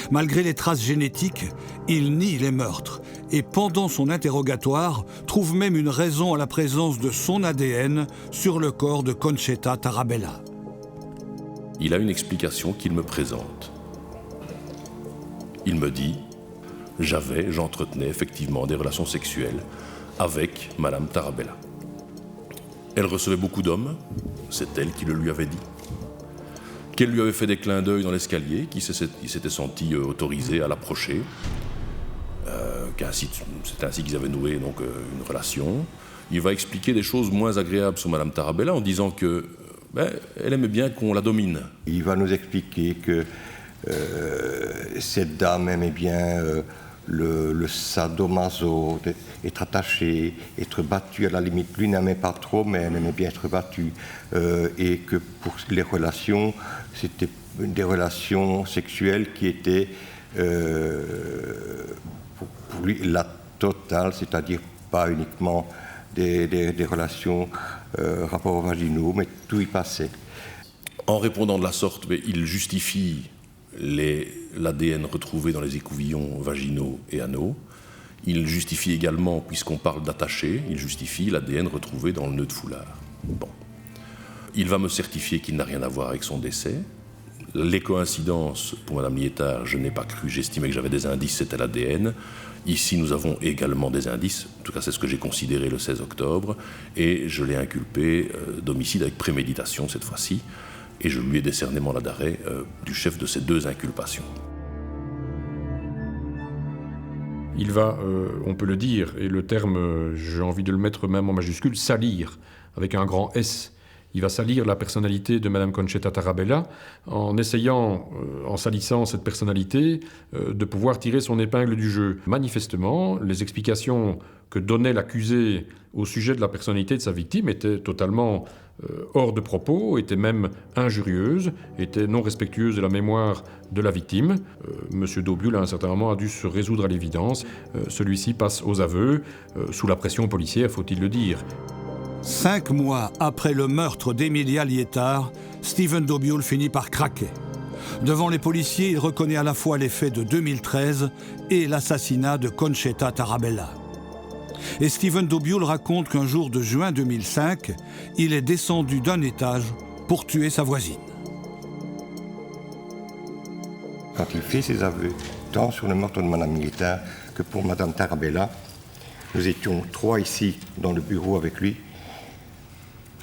Malgré les traces génétiques, il nie les meurtres et pendant son interrogatoire, trouve même une raison à la présence de son ADN sur le corps de Concetta Tarabella. Il a une explication qu'il me présente. Il me dit « J'entretenais effectivement des relations sexuelles avec Madame Tarabella. Elle recevait beaucoup d'hommes, c'est elle qui le lui avait dit. Qu'elle lui avait fait des clins d'œil dans l'escalier, qu'il s'était senti autorisé à l'approcher. C'est ainsi qu'ils avaient noué donc, une relation. Il va expliquer des choses moins agréables sur Madame Tarabella en disant que elle aimait bien qu'on la domine. Il va nous expliquer que cette dame aimait bien le sadomaso, être attachée, être battue à la limite. Lui n'aimait pas trop, mais elle aimait bien être battue. Et que pour les relations, c'était des relations sexuelles qui étaient pour lui la totale, c'est-à-dire pas uniquement des relations rapports vaginaux, mais tout y passait. En répondant de la sorte, il justifie l'ADN retrouvé dans les écouvillons vaginaux et anaux. Il justifie également, puisqu'on parle d'attaché, il justifie l'ADN retrouvé dans le nœud de foulard. Bon. Il va me certifier qu'il n'a rien à voir avec son décès. Les coïncidences, pour Mme Lietard, je n'ai pas cru, j'estimais que j'avais des indices, c'était l'ADN. Ici, nous avons également des indices, en tout cas c'est ce que j'ai considéré le 16 octobre, et je l'ai inculpé d'homicide avec préméditation cette fois-ci, et je lui ai décerné mandat d'arrêt du chef de ces 2 inculpations. Il va, on peut le dire, et le terme, j'ai envie de le mettre même en majuscule, salir, avec un grand S. il va salir la personnalité de Madame Conchetta Tarabella en essayant, en salissant cette personnalité, de pouvoir tirer son épingle du jeu. Manifestement, les explications que donnait l'accusé au sujet de la personnalité de sa victime étaient totalement hors de propos, étaient même injurieuses, étaient non respectueuses de la mémoire de la victime. Monsieur Dobioul, à un certain moment, a dû se résoudre à l'évidence. Celui-ci passe aux aveux, sous la pression policière, faut-il le dire. 5 mois après le meurtre d'Emilia Lietard, Steven Dobioul finit par craquer. Devant les policiers, il reconnaît à la fois les faits de 2013 et l'assassinat de Conchetta Tarabella. Et Steven Dobioul raconte qu'un jour de juin 2005, il est descendu d'un étage pour tuer sa voisine. Quand il fait ses aveux, tant sur le meurtre de Mme Lietard que pour Mme Tarabella, nous étions 3 ici dans le bureau avec lui.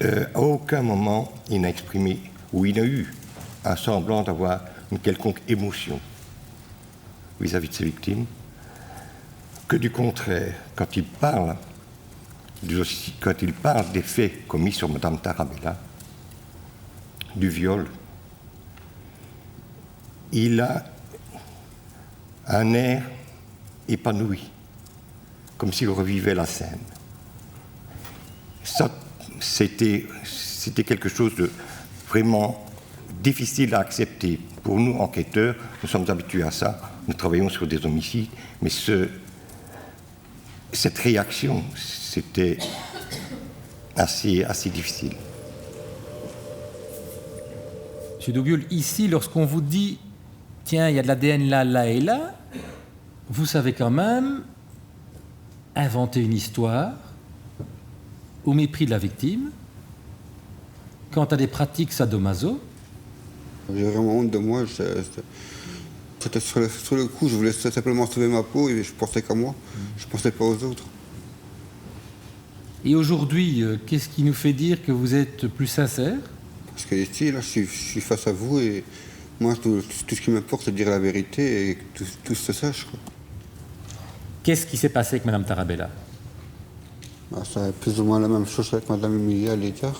À aucun moment il n'a exprimé, ou il a eu un semblant d'avoir une quelconque émotion vis-à-vis de ses victimes, que du contraire, quand il parle des faits commis sur Mme Tarabella, du viol, il a un air épanoui, comme s'il revivait la scène. Ça, c'était quelque chose de vraiment difficile à accepter. Pour nous, enquêteurs, nous sommes habitués à ça, nous travaillons sur des homicides, mais cette réaction, c'était assez difficile. Monsieur Dobioul, ici, lorsqu'on vous dit « Tiens, il y a de l'ADN là, là et là », vous savez quand même inventer une histoire au mépris de la victime, quant à des pratiques sadomaso. J'ai vraiment honte de moi. C'était sur le coup, je voulais simplement sauver ma peau et je pensais qu'à moi. Je ne pensais pas aux autres. Et aujourd'hui, qu'est-ce qui nous fait dire que vous êtes plus sincère? Parce que ici, là, je suis face à vous et moi, tout ce qui m'importe, c'est de dire la vérité et que tout se sache. Qu'est-ce qui s'est passé avec Mme Tarabella? C'est plus ou moins la même chose avec Mme Emilia Lietard.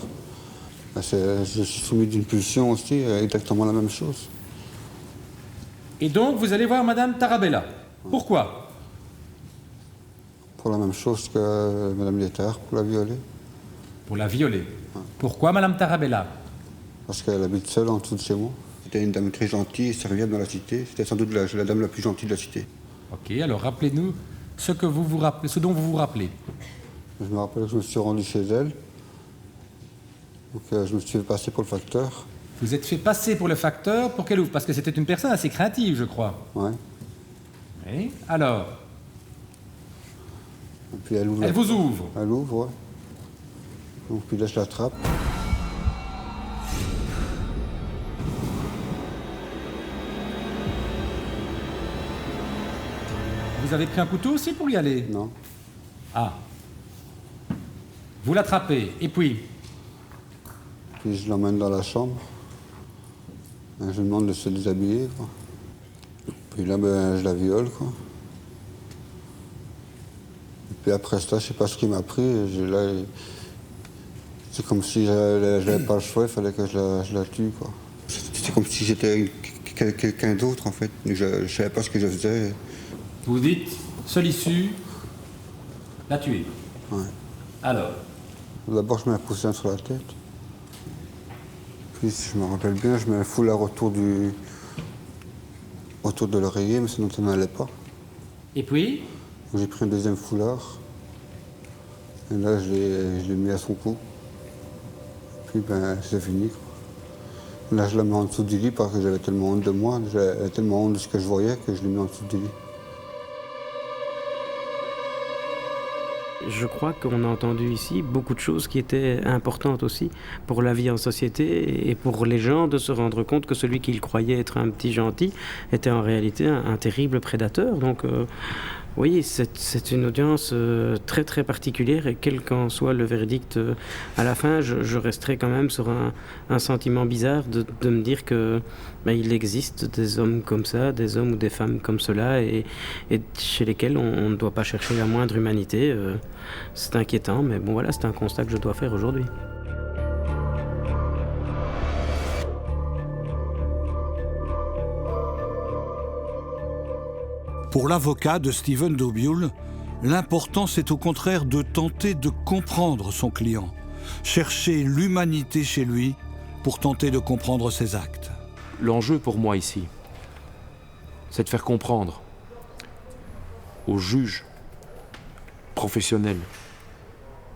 Je suis soumis d'une pulsion aussi, exactement la même chose. Et donc, vous allez voir Mme Tarabella. Pourquoi? Pour la même chose que Mme Lietard, pour la violer. Pour la violer. Ouais. Pourquoi Mme Tarabella? Parce qu'elle habite seule en dessous de chez moi. C'était une dame très gentille, serviable dans la cité. C'était sans doute la dame la plus gentille de la cité. Ok, alors rappelez-nous ce dont vous vous rappelez. Je me rappelle que je me suis rendu chez elle. Donc, je me suis fait passer pour le facteur. Vous êtes fait passer pour le facteur pour qu'elle ouvre? Parce que c'était une personne assez craintive, je crois. Ouais. Oui. Alors? Et puis elle ouvre. Elle vous ouvre? Elle ouvre, ouais. Donc puis là, je l'attrape. Vous avez pris un couteau aussi pour y aller? Non. Ah. Vous l'attrapez, et puis? Puis je l'emmène dans la chambre. Je lui demande de se déshabiller, quoi. Puis là, je la viole, quoi. Et puis après ça, je sais pas ce qu'il m'a pris. C'est comme si j'avais pas le choix, il fallait que je la tue, quoi. C'était comme si j'étais quelqu'un d'autre, en fait. Je savais pas ce que je faisais. Vous dites, seule issue, la tuer. Ouais. Alors? D'abord, je mets un coussin sur la tête. Puis, si je me rappelle bien, je mets un foulard autour de l'oreiller, mais sinon ça n'allait pas. Et puis? J'ai pris un deuxième foulard. Et là, je l'ai mis à son cou. Puis, c'est fini, quoi. Là, je la mets en dessous du lit parce que j'avais tellement honte de moi, j'avais tellement honte de ce que je voyais que je l'ai mis en dessous du lit. Je crois qu'on a entendu ici beaucoup de choses qui étaient importantes aussi pour la vie en société et pour les gens de se rendre compte que celui qu'ils croyaient être un petit gentil était en réalité un terrible prédateur. Donc oui, c'est une audience très très particulière et quel qu'en soit le verdict à la fin, je resterai quand même sur un sentiment bizarre de me dire que il existe des hommes comme ça, des hommes ou des femmes comme cela et chez lesquels on ne doit pas chercher la moindre humanité. C'est inquiétant, mais bon voilà, c'est un constat que je dois faire aujourd'hui. Pour l'avocat de Stephen Dobiul, l'important c'est au contraire de tenter de comprendre son client, chercher l'humanité chez lui pour tenter de comprendre ses actes. L'enjeu pour moi ici, c'est de faire comprendre aux juges professionnels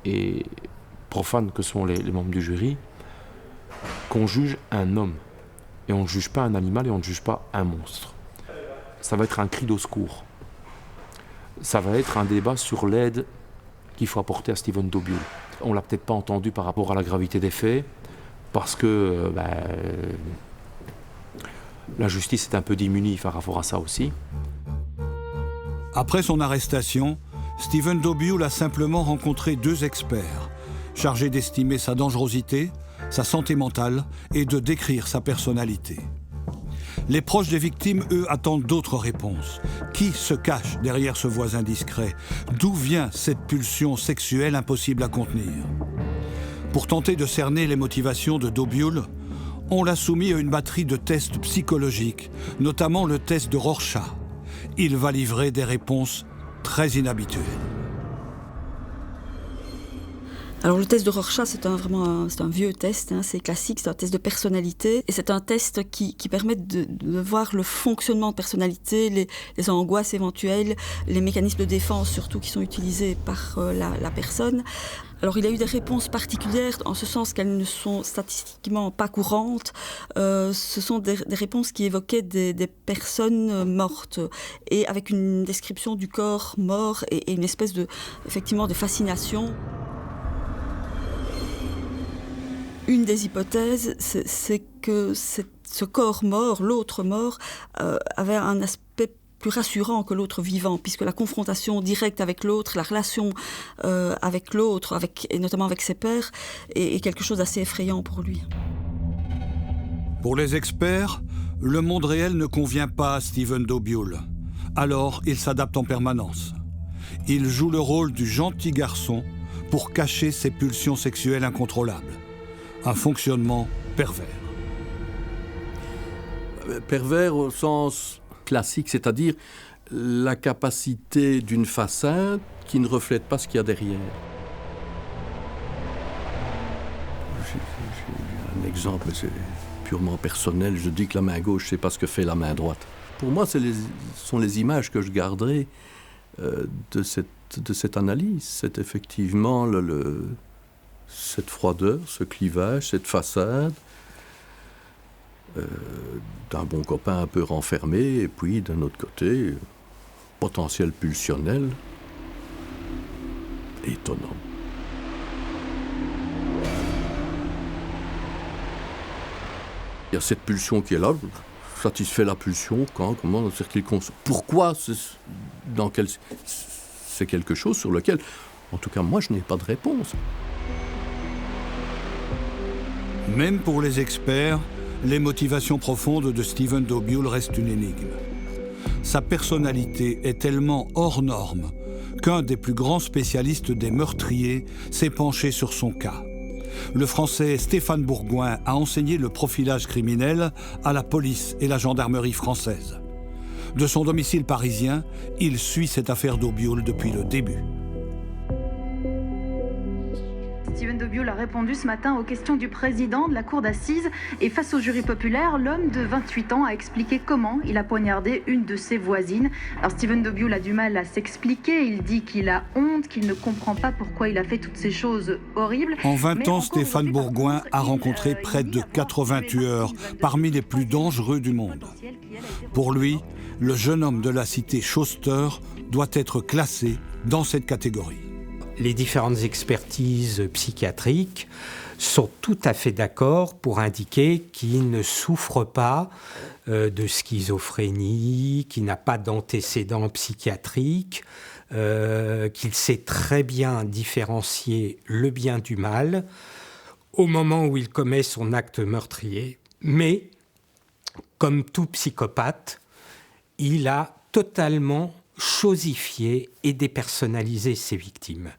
et profanes que sont les membres du jury qu'on juge un homme et on ne juge pas un animal et on ne juge pas un monstre. Ça va être un cri d'au secours. Ça va être un débat sur l'aide qu'il faut apporter à Stephen Dobiul. On ne l'a peut-être pas entendu par rapport à la gravité des faits, parce que la justice est un peu démunie par rapport à ça aussi. Après son arrestation, Stephen Dobiul a simplement rencontré 2 experts, chargés d'estimer sa dangerosité, sa santé mentale et de décrire sa personnalité. Les proches des victimes, eux, attendent d'autres réponses. Qui se cache derrière ce voisin discret? D'où vient cette pulsion sexuelle impossible à contenir? Pour tenter de cerner les motivations de Dobiul, on l'a soumis à une batterie de tests psychologiques, notamment le test de Rorschach. Il va livrer des réponses très inhabituelles. Alors le test de Rorschach, c'est un vieux test, c'est classique, c'est un test de personnalité. Et c'est un test qui permet de voir le fonctionnement de personnalité, les angoisses éventuelles, les mécanismes de défense surtout qui sont utilisés par la personne. Alors il a eu des réponses particulières en ce sens qu'elles ne sont statistiquement pas courantes. Ce sont des réponses qui évoquaient des personnes mortes et avec une description du corps mort et une espèce effectivement de fascination. Une des hypothèses, c'est que ce corps mort, l'autre mort, avait un aspect plus rassurant que l'autre vivant, puisque la confrontation directe avec l'autre, la relation avec l'autre, et notamment avec ses pairs, est quelque chose d'assez effrayant pour lui. Pour les experts, le monde réel ne convient pas à Stephen Dobiul. Alors, il s'adapte en permanence. Il joue le rôle du gentil garçon pour cacher ses pulsions sexuelles incontrôlables. Un fonctionnement pervers. Pervers au sens classique, c'est-à-dire la capacité d'une façade qui ne reflète pas ce qu'il y a derrière. J'ai un exemple, c'est purement personnel. Je dis que la main gauche ne sait pas ce que fait la main droite. Pour moi, ce sont les images que je garderai de cette analyse. C'est effectivement cette froideur, ce clivage, cette façade d'un bon copain un peu renfermé, et puis d'un autre côté, potentiel pulsionnel, étonnant. Il y a cette pulsion qui est là, satisfait la pulsion, quand, comment, dans quelles circonstances, pourquoi, dans quel... C'est quelque chose sur lequel, en tout cas moi, je n'ai pas de réponse. Même pour les experts, les motivations profondes de Stephen Dobiul restent une énigme. Sa personnalité est tellement hors norme qu'un des plus grands spécialistes des meurtriers s'est penché sur son cas. Le Français Stéphane Bourgoin a enseigné le profilage criminel à la police et la gendarmerie française. De son domicile parisien, il suit cette affaire Dobiul depuis le début. Stephen Dobiul a répondu ce matin aux questions du président de la cour d'assises et face au jury populaire, l'homme de 28 ans a expliqué comment il a poignardé une de ses voisines. Alors Stephen Dobiul a du mal à s'expliquer, il dit qu'il a honte, qu'il ne comprend pas pourquoi il a fait toutes ces choses horribles. En 20 ans, Stéphane Bourgoin a rencontré près de 80 tueurs, parmi les plus dangereux du monde. Pour lui, le jeune homme de la cité Schuster doit être classé dans cette catégorie. Les différentes expertises psychiatriques sont tout à fait d'accord pour indiquer qu'il ne souffre pas de schizophrénie, qu'il n'a pas d'antécédents psychiatriques, qu'il sait très bien différencier le bien du mal au moment où il commet son acte meurtrier. Mais, comme tout psychopathe, il a totalement chosifier et dépersonnaliser ses victimes.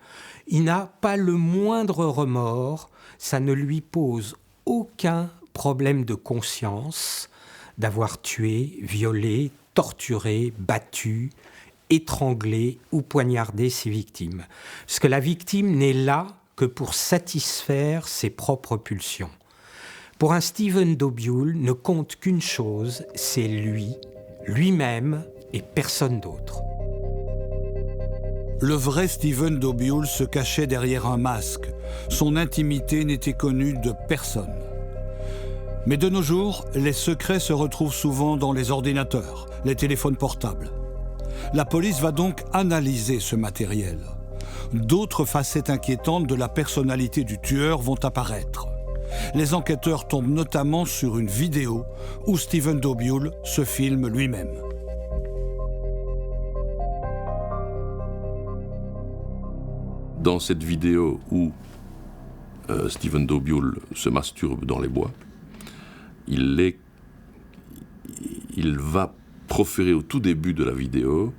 Il n'a pas le moindre remords, ça ne lui pose aucun problème de conscience d'avoir tué, violé, torturer, battu, étrangler ou poignarder ses victimes. Parce que la victime n'est là que pour satisfaire ses propres pulsions. Pour un Stephen Dobiul, ne compte qu'une chose, c'est lui, lui-même et personne d'autre. Le vrai Stephen Dobiul se cachait derrière un masque. Son intimité n'était connue de personne. Mais de nos jours, les secrets se retrouvent souvent dans les ordinateurs, les téléphones portables. La police va donc analyser ce matériel. D'autres facettes inquiétantes de la personnalité du tueur vont apparaître. Les enquêteurs tombent notamment sur une vidéo où Stephen Dobiul se filme lui-même. Dans cette vidéo où Stephen Dobiul se masturbe dans les bois, il va proférer au tout début de la vidéo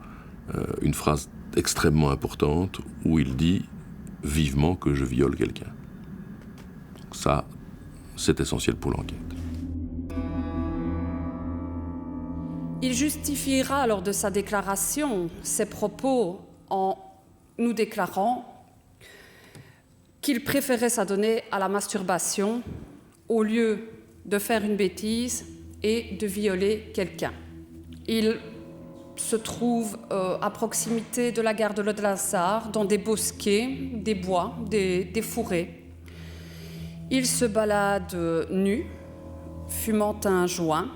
une phrase extrêmement importante où il dit « vivement que je viole quelqu'un ». Ça, c'est essentiel pour l'enquête. Il justifiera lors de sa déclaration ses propos en nous déclarant qu'il préférait s'adonner à la masturbation au lieu de faire une bêtise et de violer quelqu'un. Il se trouve à proximité de la gare de l'Aude-Lansart, dans des bosquets, des bois, des forêts. Il se balade nu, fumant un joint,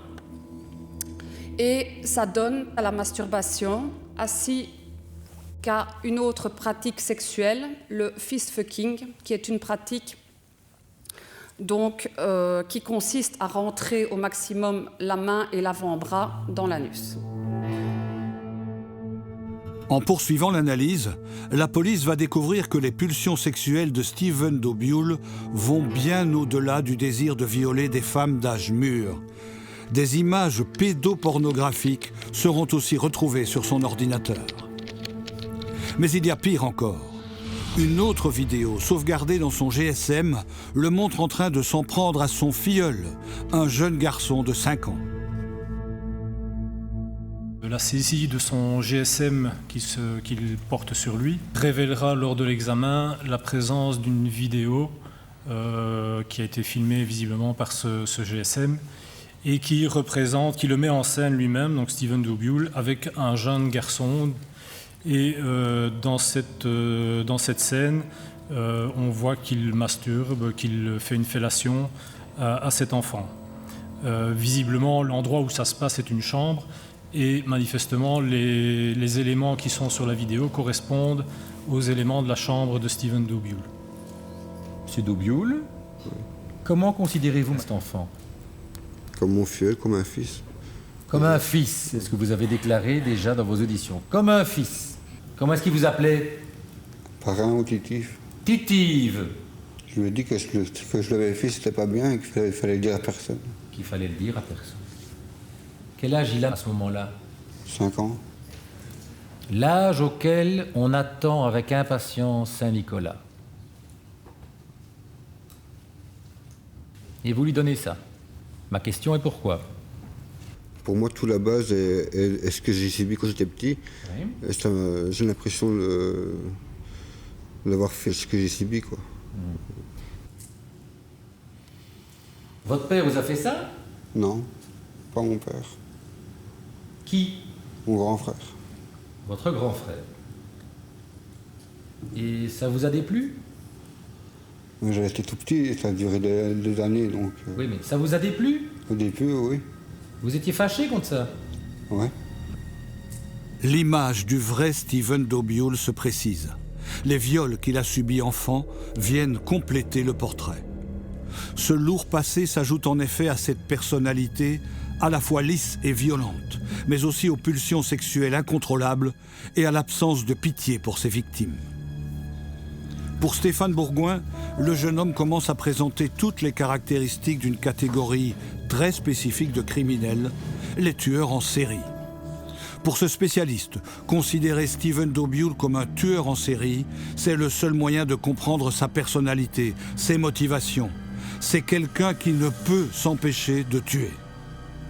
et s'adonne à la masturbation ainsi qu'à une autre pratique sexuelle, le fist-fucking, qui est une pratique donc, qui consiste à rentrer au maximum la main et l'avant-bras dans l'anus. En poursuivant l'analyse, la police va découvrir que les pulsions sexuelles de Stephen Dobiul vont bien au-delà du désir de violer des femmes d'âge mûr. Des images pédopornographiques seront aussi retrouvées sur son ordinateur. Mais il y a pire encore. Une autre vidéo, sauvegardée dans son GSM, le montre en train de s'en prendre à son filleul, un jeune garçon de 5 ans. La saisie de son GSM qu'il porte sur lui révélera lors de l'examen la présence d'une vidéo qui a été filmée visiblement par ce GSM et qui le met en scène lui-même, donc Stephen Dobiul, avec un jeune garçon. Et dans cette scène, on voit qu'il masturbe, qu'il fait une fellation à cet enfant. Visiblement, l'endroit où ça se passe est une chambre, et manifestement, les éléments qui sont sur la vidéo correspondent aux éléments de la chambre de Stephen Dobiul. Monsieur Dobiul, comment considérez-vous cet enfant? Comme mon filleul, comme un fils. Comme un fils, c'est ce que vous avez déclaré déjà dans vos auditions. Comme un fils. Comment est-ce qu'il vous appelait? Parrain ou Titive. Titive. Je lui ai dit que ce que je l'avais fait, c'était pas bien et qu'il fallait le dire à personne. Qu'il fallait le dire à personne. Quel âge il a à ce moment-là? 5 ans. L'âge auquel on attend avec impatience Saint-Nicolas. Et vous lui donnez ça. Ma question est pourquoi? Pour moi, tout la base est ce que j'ai subi quand j'étais petit. Oui. J'ai l'impression d'avoir fait ce que j'ai subi, quoi. Votre père vous a fait ça? Non, pas mon père. Qui? Mon grand frère. Votre grand frère. Et ça vous a déplu? J'ai été tout petit, ça a duré 2 années, donc... Oui, mais ça vous a déplu? Au début, oui. Vous étiez fâché contre ça? Ouais. L'image du vrai Stephen Dobiul se précise. Les viols qu'il a subis enfant viennent compléter le portrait. Ce lourd passé s'ajoute en effet à cette personnalité à la fois lisse et violente, mais aussi aux pulsions sexuelles incontrôlables et à l'absence de pitié pour ses victimes. Pour Stéphane Bourgoin, le jeune homme commence à présenter toutes les caractéristiques d'une catégorie très spécifique de criminels, les tueurs en série. Pour ce spécialiste, considérer Stephen Dobiul comme un tueur en série, c'est le seul moyen de comprendre sa personnalité, ses motivations. C'est quelqu'un qui ne peut s'empêcher de tuer.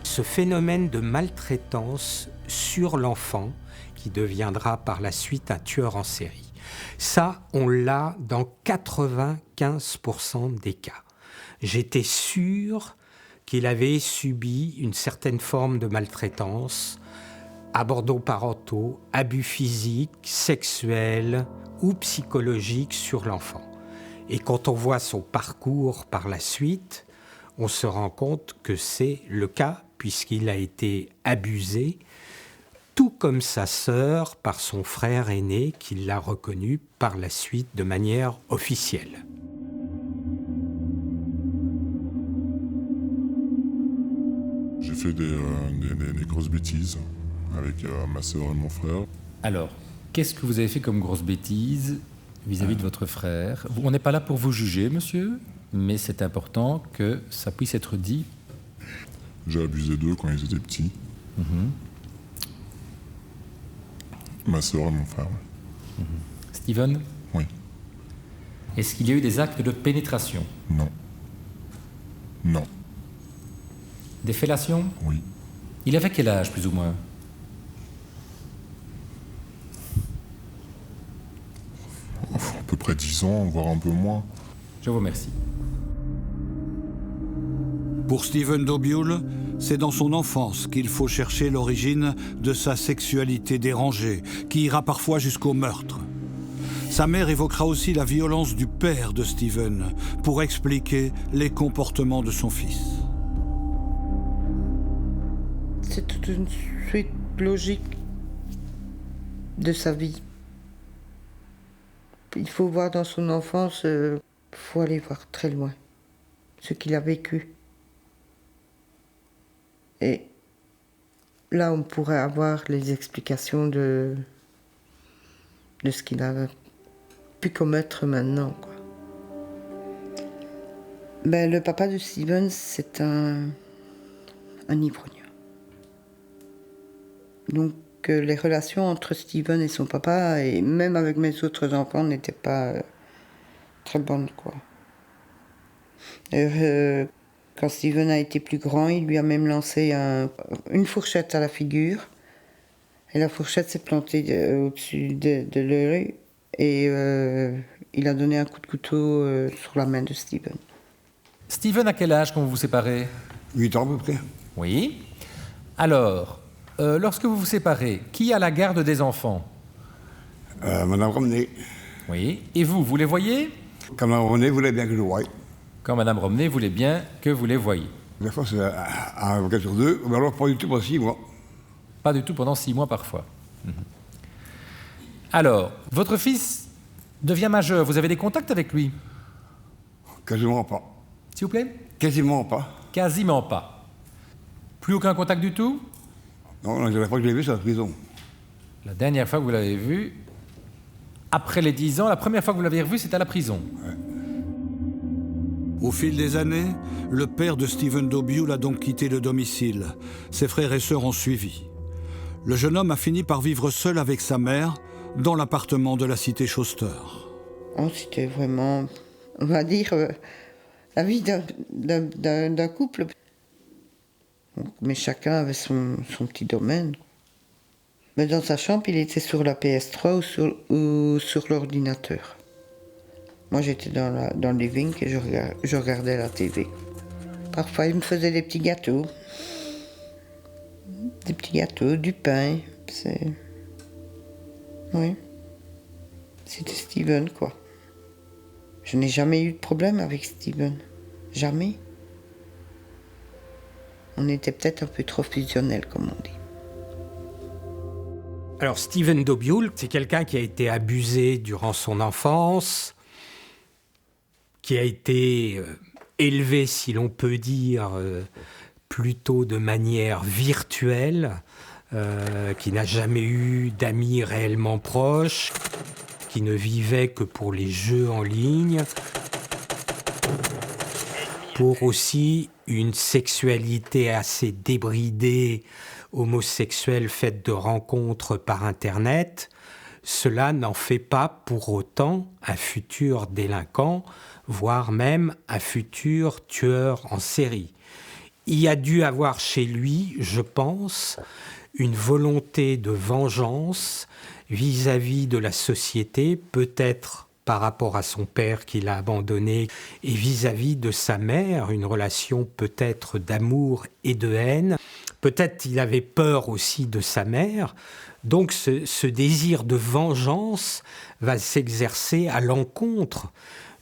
Ce phénomène de maltraitance sur l'enfant, qui deviendra par la suite un tueur en série, ça, on l'a dans 95% des cas. J'étais sûr qu'il avait subi une certaine forme de maltraitance, abords parentaux, abus physiques, sexuels ou psychologiques sur l'enfant. Et quand on voit son parcours par la suite, on se rend compte que c'est le cas, puisqu'il a été abusé, tout comme sa sœur par son frère aîné, qui l'a reconnu par la suite de manière officielle. J'ai fait des grosses bêtises avec ma sœur et mon frère. Alors, qu'est-ce que vous avez fait comme grosse bêtise vis-à-vis de votre frère? On n'est pas là pour vous juger, monsieur, mais c'est important que ça puisse être dit. J'ai abusé d'eux quand ils étaient petits. Ma sœur et mon frère. Steven? Oui. Est-ce qu'il y a eu des actes de pénétration? Non. Non. Des fellations? Oui. Il avait quel âge, plus ou moins? À peu près 10 ans, voire un peu moins. Je vous remercie. Pour Stephen Dobiul, c'est dans son enfance qu'il faut chercher l'origine de sa sexualité dérangée, qui ira parfois jusqu'au meurtre. Sa mère évoquera aussi la violence du père de Stephen pour expliquer les comportements de son fils. C'est toute une suite logique de sa vie. Il faut voir dans son enfance, il faut aller voir très loin ce qu'il a vécu. Et là, on pourrait avoir les explications de ce qu'il a pu commettre maintenant, quoi. Ben, le papa de Steven, c'est un ivrognard. Donc, les relations entre Steven et son papa, et même avec mes autres enfants, n'étaient pas très bonnes, quoi. Quand Steven a été plus grand, il lui a même lancé une fourchette à la figure. Et la fourchette s'est plantée au-dessus de l'œil. Et il a donné un coup de couteau sur la main de Steven. Steven, à quel âge quand vous vous séparez? 8 ans à peu près. Oui. Alors, lorsque vous vous séparez, qui a la garde des enfants? Madame Romney. Oui. Et vous les voyez? Quand Madame Romney voulait bien que je le voie. Quand Madame Romney voulait bien que vous les voyiez. Des fois, c'est un avocat sur 2, mais alors pas du tout pendant 6 mois. Pas du tout pendant 6 mois parfois. Alors, votre fils devient majeur. Vous avez des contacts avec lui? Quasiment pas. S'il vous plaît? Quasiment pas. Quasiment pas. Plus aucun contact du tout? Non, la dernière fois que je l'ai vu, c'est à la prison. La dernière fois que vous l'avez vu, après les 10 ans, la première fois que vous l'avez revu, c'était à la prison. Ouais. Au fil des années, le père de Stephen Dobiul a donc quitté le domicile. Ses frères et sœurs ont suivi. Le jeune homme a fini par vivre seul avec sa mère dans l'appartement de la cité Chauster. Oh, c'était vraiment, on va dire, la vie d'un couple. Mais chacun avait son petit domaine. Mais dans sa chambre, il était sur la PS3 ou sur l'ordinateur. Moi, j'étais dans le living et je regardais la TV. Parfois, il me faisait des petits gâteaux. Des petits gâteaux, du pain. Oui. C'était Steven, quoi. Je n'ai jamais eu de problème avec Steven. Jamais. On était peut-être un peu trop fusionnels, comme on dit. Alors, Stephen Dobiul, c'est quelqu'un qui a été abusé durant son enfance, qui a été élevé, si l'on peut dire, plutôt de manière virtuelle, qui n'a jamais eu d'amis réellement proches, qui ne vivait que pour les jeux en ligne, pour aussi une sexualité assez débridée, homosexuelle, faite de rencontres par Internet. Cela n'en fait pas pour autant un futur délinquant, voire même un futur tueur en série. Il y a dû avoir chez lui, je pense, une volonté de vengeance vis-à-vis de la société, peut-être par rapport à son père qu'il a abandonné, et vis-à-vis de sa mère, une relation peut-être d'amour et de haine. Peut-être il avait peur aussi de sa mère. Donc ce désir de vengeance va s'exercer à l'encontre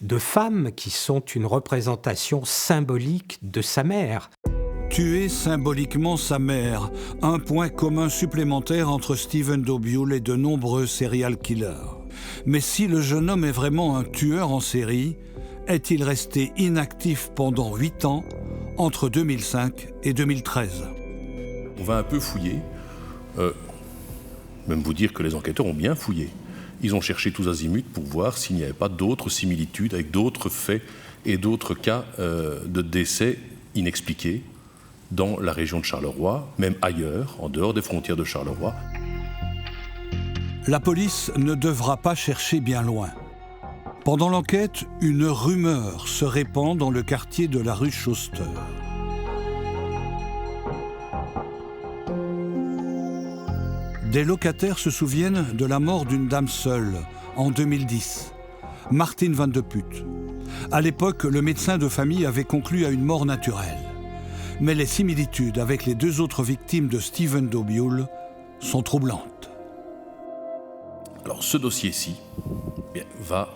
de femmes qui sont une représentation symbolique de sa mère. Tuer symboliquement sa mère, un point commun supplémentaire entre Stephen Dobiul et de nombreux serial killers. Mais si le jeune homme est vraiment un tueur en série, est-il resté inactif pendant 8 ans, entre 2005 et 2013 ? On va un peu fouiller, même vous dire que les enquêteurs ont bien fouillé. Ils ont cherché tous azimuts pour voir s'il n'y avait pas d'autres similitudes avec d'autres faits et d'autres cas de décès inexpliqués dans la région de Charleroi, même ailleurs, en dehors des frontières de Charleroi. La police ne devra pas chercher bien loin. Pendant l'enquête, une rumeur se répand dans le quartier de la rue Schoster. Des locataires se souviennent de la mort d'une dame seule, en 2010, Martine Van de Putte. À l'époque, le médecin de famille avait conclu à une mort naturelle. Mais les similitudes avec les 2 autres victimes de Stephen Dobiul sont troublantes. Alors ce dossier-ci va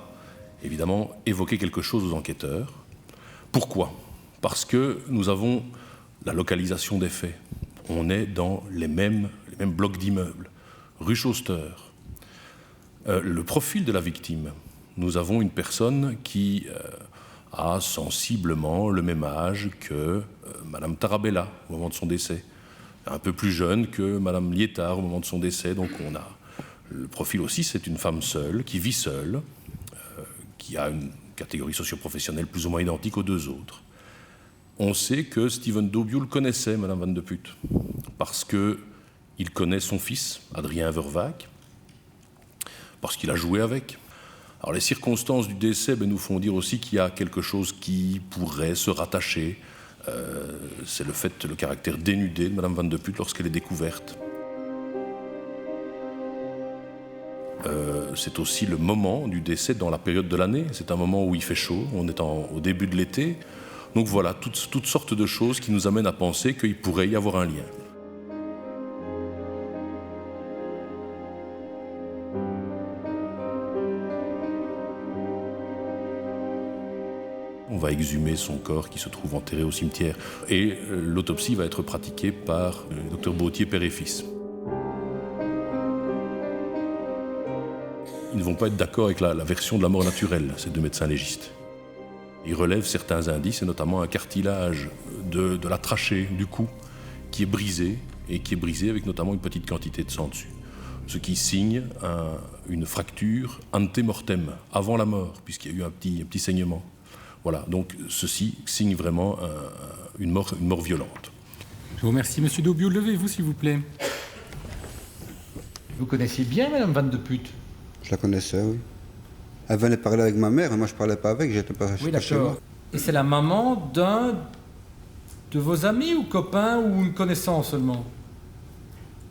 évidemment évoquer quelque chose aux enquêteurs. Pourquoi ? Parce que nous avons la localisation des faits. On est dans les mêmes blocs d'immeubles, rue Schoster. Le profil de la victime, nous avons une personne qui a sensiblement le même âge que Madame Tarabella au moment de son décès, un peu plus jeune que Madame Liétard au moment de son décès. Donc on a le profil aussi, c'est une femme seule, qui vit seule, qui a une catégorie socio-professionnelle plus ou moins identique aux 2 autres. On sait que Stephen Dobiul connaissait Madame Van de Putte, parce qu'il connaît son fils, Adrien Vervaak, parce qu'il a joué avec. Alors les circonstances du décès nous font dire aussi qu'il y a quelque chose qui pourrait se rattacher. C'est le caractère dénudé de Madame Van de Putte lorsqu'elle est découverte. C'est aussi le moment du décès dans la période de l'année. C'est un moment où il fait chaud, on est au début de l'été. Donc voilà, toutes sortes de choses qui nous amènent à penser qu'il pourrait y avoir un lien. On va exhumer son corps qui se trouve enterré au cimetière. Et l'autopsie va être pratiquée par le docteur Bautier, père et fils. Ils ne vont pas être d'accord avec la version de la mort naturelle, ces 2 médecins légistes. Ils relèvent certains indices, et notamment un cartilage de la trachée, du cou, qui est brisé, et qui est brisé avec notamment une petite quantité de sang dessus. Ce qui signe une fracture ante-mortem, avant la mort, puisqu'il y a eu un petit saignement. Voilà, donc ceci signe vraiment une mort violente. Je vous remercie, Monsieur Dobiul. Levez-vous, s'il vous plaît. Vous connaissiez bien Madame Van de Putte ? Je la connaissais, oui. Elle venait parler avec ma mère, et moi je parlais pas avec, j'étais pas chez moi. Et c'est la maman d'un de vos amis ou copains ou une connaissance seulement ?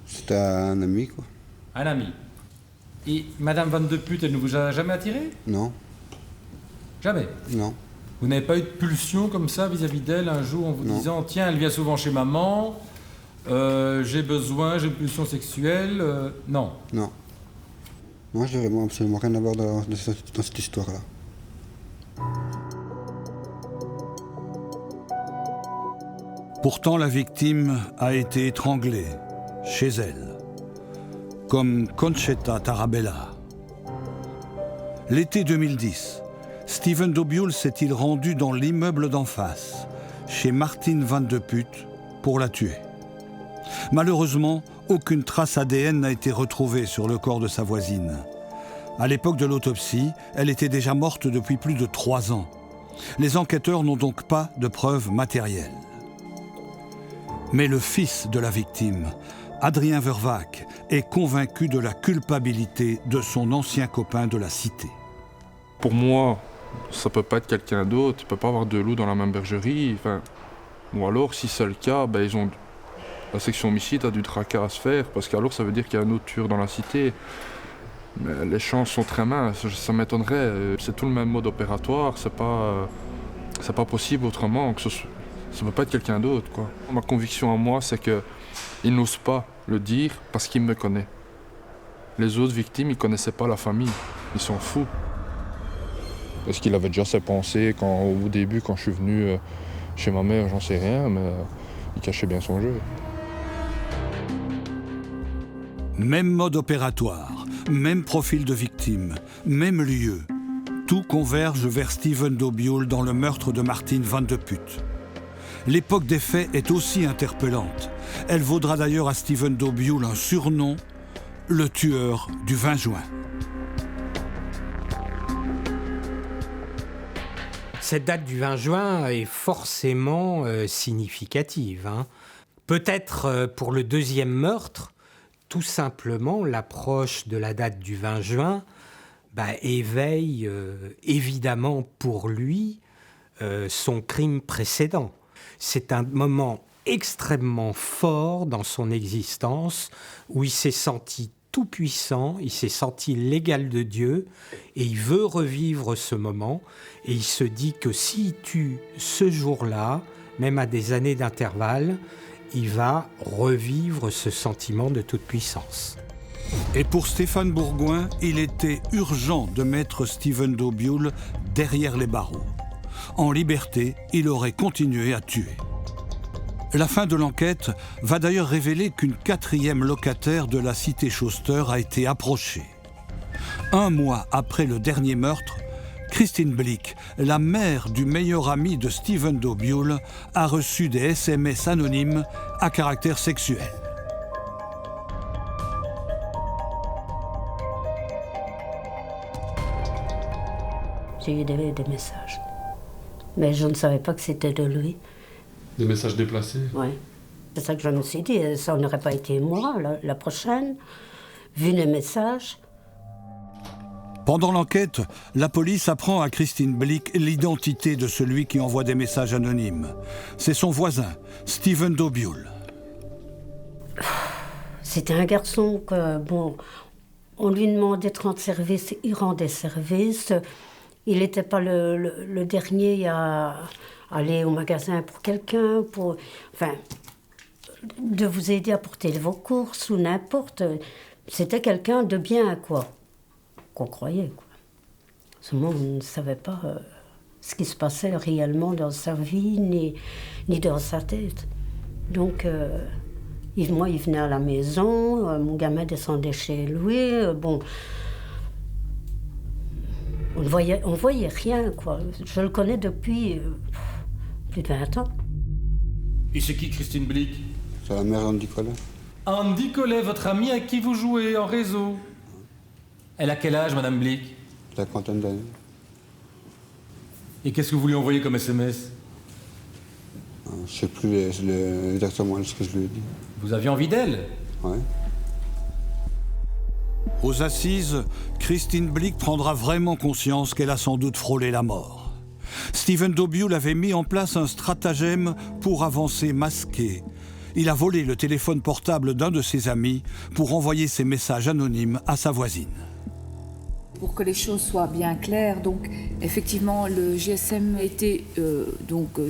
C'était un ami, quoi. Un ami. Et Madame Van de Putte, elle ne vous a jamais attiré ? Non. Jamais ? Non. Vous n'avez pas eu de pulsion comme ça vis-à-vis d'elle un jour en vous disant « Tiens, elle vient souvent chez maman, j'ai une pulsion sexuelle Non. Non. Moi, je n'ai vraiment absolument rien à voir dans cette histoire-là. Pourtant, la victime a été étranglée, chez elle, comme Conchetta Tarabella. L'été 2010, Stephen Dobiul s'est-il rendu dans l'immeuble d'en face, chez Martine Van de Putte, pour la tuer. Malheureusement, aucune trace ADN n'a été retrouvée sur le corps de sa voisine. À l'époque de l'autopsie, elle était déjà morte depuis plus de 3 ans. Les enquêteurs n'ont donc pas de preuves matérielles. Mais le fils de la victime, Adrien Vervaak, est convaincu de la culpabilité de son ancien copain de la cité. Pour moi, ça peut pas être quelqu'un d'autre. Il peut pas avoir 2 loups dans la même bergerie. Enfin, Ou alors, si c'est le cas, la section homicide a du tracas à se faire, parce qu'alors ça veut dire qu'il y a un autre tueur dans la cité. Mais les chances sont très minces, ça m'étonnerait. C'est tout le même mode opératoire, c'est pas possible autrement, que ça peut pas être quelqu'un d'autre, quoi. Ma conviction à moi, c'est qu'il n'ose pas le dire parce qu'il me connaît. Les autres victimes, ils connaissaient pas la famille, ils s'en foutent. Est-ce qu'il avait déjà ses pensées au début, quand je suis venu chez ma mère, j'en sais rien, mais il cachait bien son jeu. Même mode opératoire, même profil de victime, même lieu. Tout converge vers Steven Dobiul dans le meurtre de Martine Van de Putte. L'époque des faits est aussi interpellante. Elle vaudra d'ailleurs à Steven Dobiul un surnom, le tueur du 20 juin. Cette date du 20 juin est forcément significative. Peut-être pour le deuxième meurtre, tout simplement l'approche de la date du 20 juin éveille évidemment pour lui son crime précédent. C'est un moment extrêmement fort dans son existence où il s'est senti tout puissant, il s'est senti l'égal de Dieu et il veut revivre ce moment et il se dit que s'il tue ce jour-là, même à des années d'intervalle, il va revivre ce sentiment de toute puissance. Et pour Stéphane Bourgoin, il était urgent de mettre Steven Dobiul derrière les barreaux. En liberté, il aurait continué à tuer. La fin de l'enquête va d'ailleurs révéler qu'une 4e locataire de la cité Schoster a été approchée. 1 mois après le dernier meurtre, Christine Blick, la mère du meilleur ami de Steven Dobiul, a reçu des SMS anonymes à caractère sexuel. J'ai eu des messages, mais je ne savais pas que c'était de lui. Des messages déplacés? Oui. C'est ça que je me suis dit, ça n'aurait pas été moi, la prochaine, vu les messages. Pendant l'enquête, la police apprend à Christine Blick l'identité de celui qui envoie des messages anonymes. C'est son voisin, Steven Dobiul. C'était un garçon que, on lui demandait de rendre service, il rendait service. Il n'était pas le dernier à aller au magasin pour quelqu'un, de vous aider à porter vos courses ou n'importe. C'était quelqu'un de bien, quoi. Qu'on croyait, quoi. Seulement, on ne savait pas ce qui se passait réellement dans sa vie, ni dans sa tête. Donc, moi, il venait à la maison, mon gamin descendait chez lui, on voyait rien, quoi. Je le connais depuis plus de 20 ans. Et c'est qui, Christine Blick? C'est la mère d'Andy Collet. Andy Collet, votre amie avec qui vous jouez en réseau. Elle a quel âge, Madame Blick? La 50 d'années. Et qu'est-ce que vous lui envoyez comme SMS? Je ne sais plus exactement ce que je lui ai dit. Vous aviez envie d'elle? Oui. Aux assises, Christine Blick prendra vraiment conscience qu'elle a sans doute frôlé la mort. Steven Dobiul avait mis en place un stratagème pour avancer masqué. Il a volé le téléphone portable d'un de ses amis pour envoyer ses messages anonymes à sa voisine. Pour que les choses soient bien claires, donc effectivement le GSM a été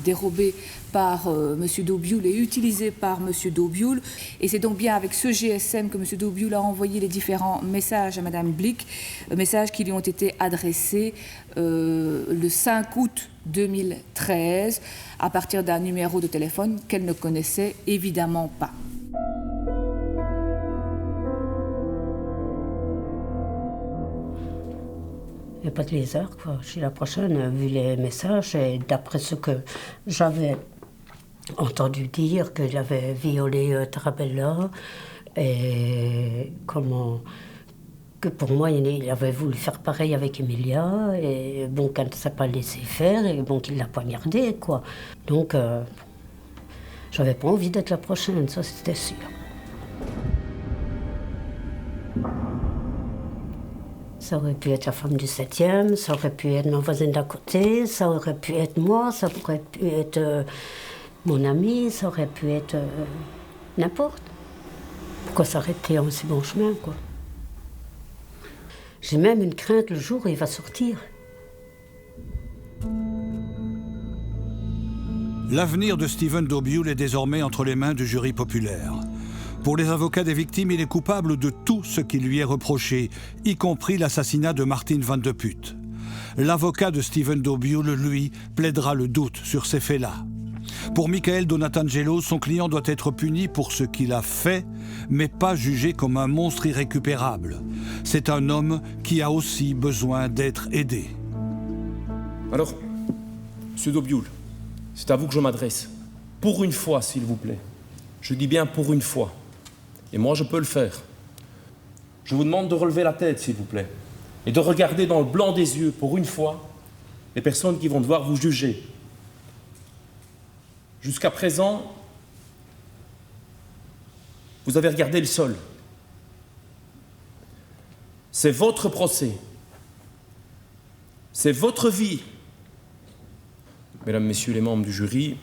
dérobé par M. Dobiul et utilisé par M. Dobiul. Et c'est donc bien avec ce GSM que M. Dobiul a envoyé les différents messages à Mme Blick, messages qui lui ont été adressés le 5 août 2013 à partir d'un numéro de téléphone qu'elle ne connaissait évidemment pas. Il n'y a pas de lézard, quoi. Je suis la prochaine, vu les messages, et d'après ce que j'avais entendu dire, qu'il avait violé Tarabella, et que pour moi, il avait voulu faire pareil avec Emilia, et qu'elle ne s'est pas laissé faire, et qu'il l'a poignardée, quoi. Donc, j'avais pas envie d'être la prochaine, ça c'était sûr. Ça aurait pu être la femme du 7e, ça aurait pu être ma voisine d'à côté, ça aurait pu être moi, ça aurait pu être mon ami, ça aurait pu être n'importe. Pourquoi s'arrêter en si bon chemin, quoi? J'ai même une crainte le jour où il va sortir. L'avenir de Stephen Dobiul est désormais entre les mains du jury populaire. Pour les avocats des victimes, il est coupable de tout ce qui lui est reproché, y compris l'assassinat de Martin Van de Putte. L'avocat de Stephen Dobiul, lui, plaidera le doute sur ces faits-là. Pour Michael Donatangelo, son client doit être puni pour ce qu'il a fait, mais pas jugé comme un monstre irrécupérable. C'est un homme qui a aussi besoin d'être aidé. Alors, Monsieur Dobiul, c'est à vous que je m'adresse. Pour une fois, s'il vous plaît. Je dis bien pour une fois. Et moi, je peux le faire. Je vous demande de relever la tête, s'il vous plaît, et de regarder dans le blanc des yeux, pour une fois, les personnes qui vont devoir vous juger. Jusqu'à présent, vous avez regardé le sol. C'est votre procès. C'est votre vie. Mesdames, Messieurs les membres du jury,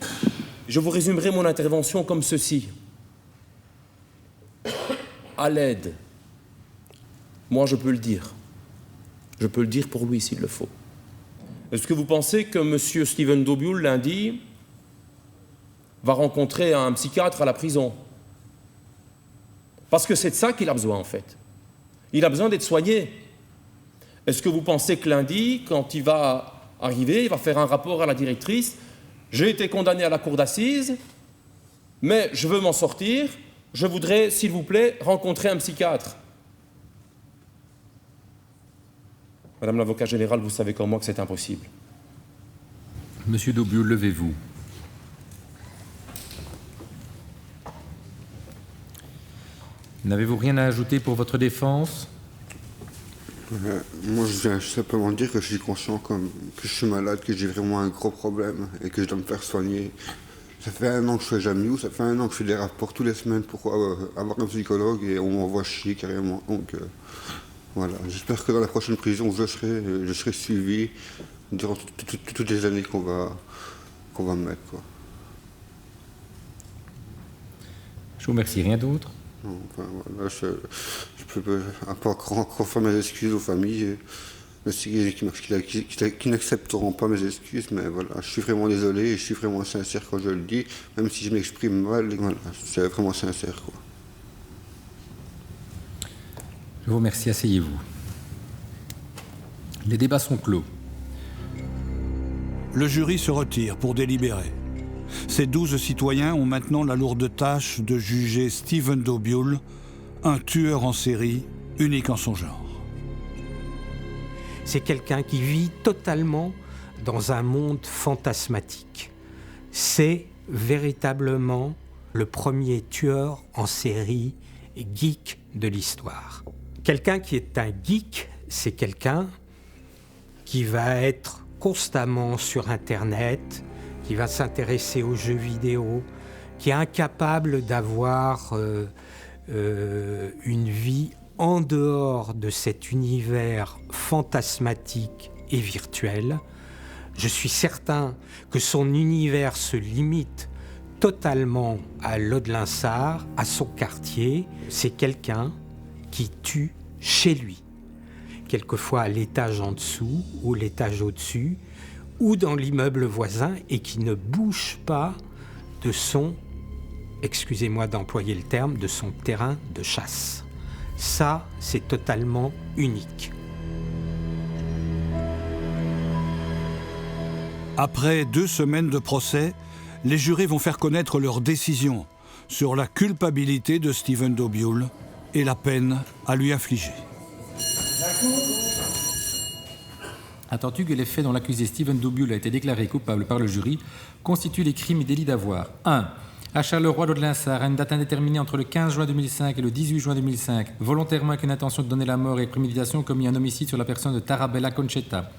je vous résumerai mon intervention comme ceci. À l'aide, moi je peux le dire. Je peux le dire pour lui s'il le faut. Est-ce que vous pensez que M. Stephen Dobiul, lundi, va rencontrer un psychiatre à la prison? Parce que c'est de ça qu'il a besoin, en fait. Il a besoin d'être soigné. Est-ce que vous pensez que lundi, quand il va arriver, il va faire un rapport à la directrice? J'ai été condamné à la cour d'assises, mais je veux m'en sortir. Je voudrais, s'il vous plaît, rencontrer un psychiatre. Madame l'avocat générale, vous savez comme moi que c'est impossible. Monsieur Dobiul, levez-vous. N'avez-vous rien à ajouter pour votre défense? Moi, je viens simplement dire que je suis conscient que je suis malade, que j'ai vraiment un gros problème et que je dois me faire soigner. Ça fait 1 an que je suis à Jamioux, ça fait 1 an que je fais des rapports tous les semaines pour avoir un psychologue et on m'envoie chier carrément. Donc voilà, j'espère que dans la prochaine prison, je serai suivi durant toutes les années qu'on va me mettre, quoi. Je vous remercie. Rien d'autre? Non, enfin, voilà, je peux encore faire mes excuses aux familles qui n'accepteront pas mes excuses, mais voilà, je suis vraiment désolé et je suis vraiment sincère quand je le dis, même si je m'exprime mal, voilà, c'est vraiment sincère, quoi. Je vous remercie, asseyez-vous. Les débats sont clos. Le jury se retire pour délibérer. Ces 12 citoyens ont maintenant la lourde tâche de juger Stephen Dobiul, un tueur en série unique en son genre. C'est quelqu'un qui vit totalement dans un monde fantasmatique. C'est véritablement le premier tueur en série geek de l'histoire. Quelqu'un qui est un geek, c'est quelqu'un qui va être constamment sur Internet, qui va s'intéresser aux jeux vidéo, qui est incapable d'avoir une vie en dehors de cet univers fantasmatique et virtuel. Je suis certain que son univers se limite totalement à Laux-de-Linsart, à son quartier. C'est quelqu'un qui tue chez lui, quelquefois à l'étage en dessous ou l'étage au-dessus, ou dans l'immeuble voisin, et qui ne bouge pas de son, excusez-moi d'employer le terme, de son terrain de chasse. Ça, c'est totalement unique. Après 2 semaines de procès, les jurés vont faire connaître leur décision sur la culpabilité de Stephen Dobiul et la peine à lui infliger. Attendu que les faits dont l'accusé Stephen Dobiul a été déclaré coupable par le jury constituent les crimes et délits d'avoir 1. À Charleroi, Laux-de-Linsart, à une date indéterminée entre le 15 juin 2005 et le 18 juin 2005, volontairement avec une intention de donner la mort et avec préméditation, commis un homicide sur la personne de Tarabella Conchetta.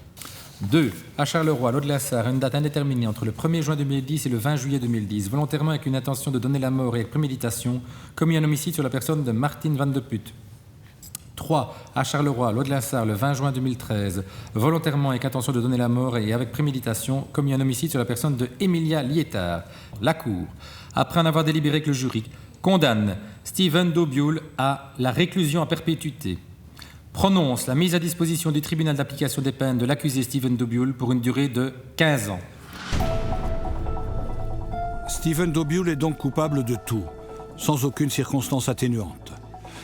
2. À Charleroi, Laux-de-Linsart, à une date indéterminée entre le 1er juin 2010 et le 20 juillet 2010, volontairement avec une intention de donner la mort et avec préméditation, commis un homicide sur la personne de Martin Van de Putte. 3. À Charleroi, Laux-de-Linsart, le 20 juin 2013, volontairement avec intention de donner la mort et avec préméditation, commis un homicide sur la personne de Emilia Liétard. La Cour, après en avoir délibéré que le jury, condamne Steven Dobiul à la réclusion à perpétuité. Prononce la mise à disposition du tribunal d'application des peines de l'accusé Steven Dobiul pour une durée de 15 ans. Steven Dobiul est donc coupable de tout, sans aucune circonstance atténuante.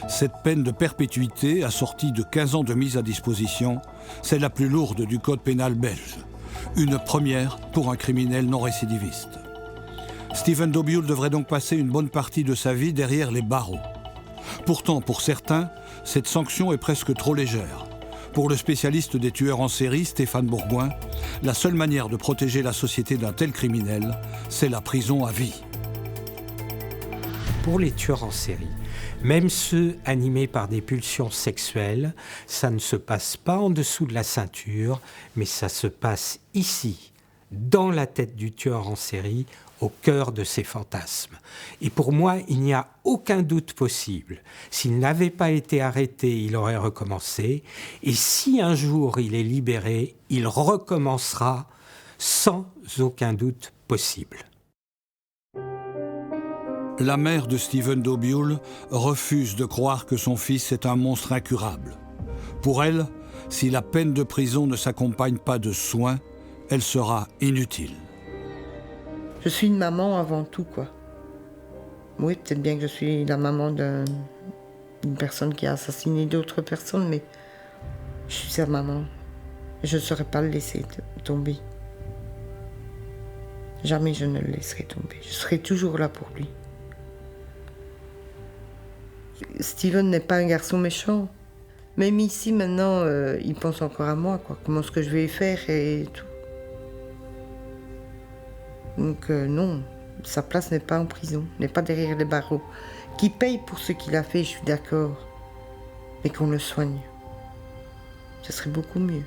Cette peine de perpétuité, assortie de 15 ans de mise à disposition, c'est la plus lourde du code pénal belge. Une première pour un criminel non récidiviste. Steven Dobiul devrait donc passer une bonne partie de sa vie derrière les barreaux. Pourtant, pour certains, cette sanction est presque trop légère. Pour le spécialiste des tueurs en série, Stéphane Bourgoin, la seule manière de protéger la société d'un tel criminel, c'est la prison à vie. Pour les tueurs en série, même ceux animés par des pulsions sexuelles, ça ne se passe pas en dessous de la ceinture, mais ça se passe ici, dans la tête du tueur en série, au cœur de ses fantasmes. Et pour moi, il n'y a aucun doute possible. S'il n'avait pas été arrêté, il aurait recommencé. Et si un jour il est libéré, il recommencera sans aucun doute possible. La mère de Steven Dobiul refuse de croire que son fils est un monstre incurable. Pour elle, si la peine de prison ne s'accompagne pas de soins, elle sera inutile. Je suis une maman avant tout, quoi. Oui, peut-être bien que je suis la maman d'une personne qui a assassiné d'autres personnes, mais je suis sa maman. Je ne saurais pas le laisser tomber. Jamais je ne le laisserai tomber. Je serai toujours là pour lui. Steven n'est pas un garçon méchant. Même ici, maintenant, il pense encore à moi, quoi. Comment est-ce que je vais faire et tout. Donc non, sa place n'est pas en prison, n'est pas derrière les barreaux. Qu'il paye pour ce qu'il a fait, je suis d'accord. Mais qu'on le soigne. Ce serait beaucoup mieux.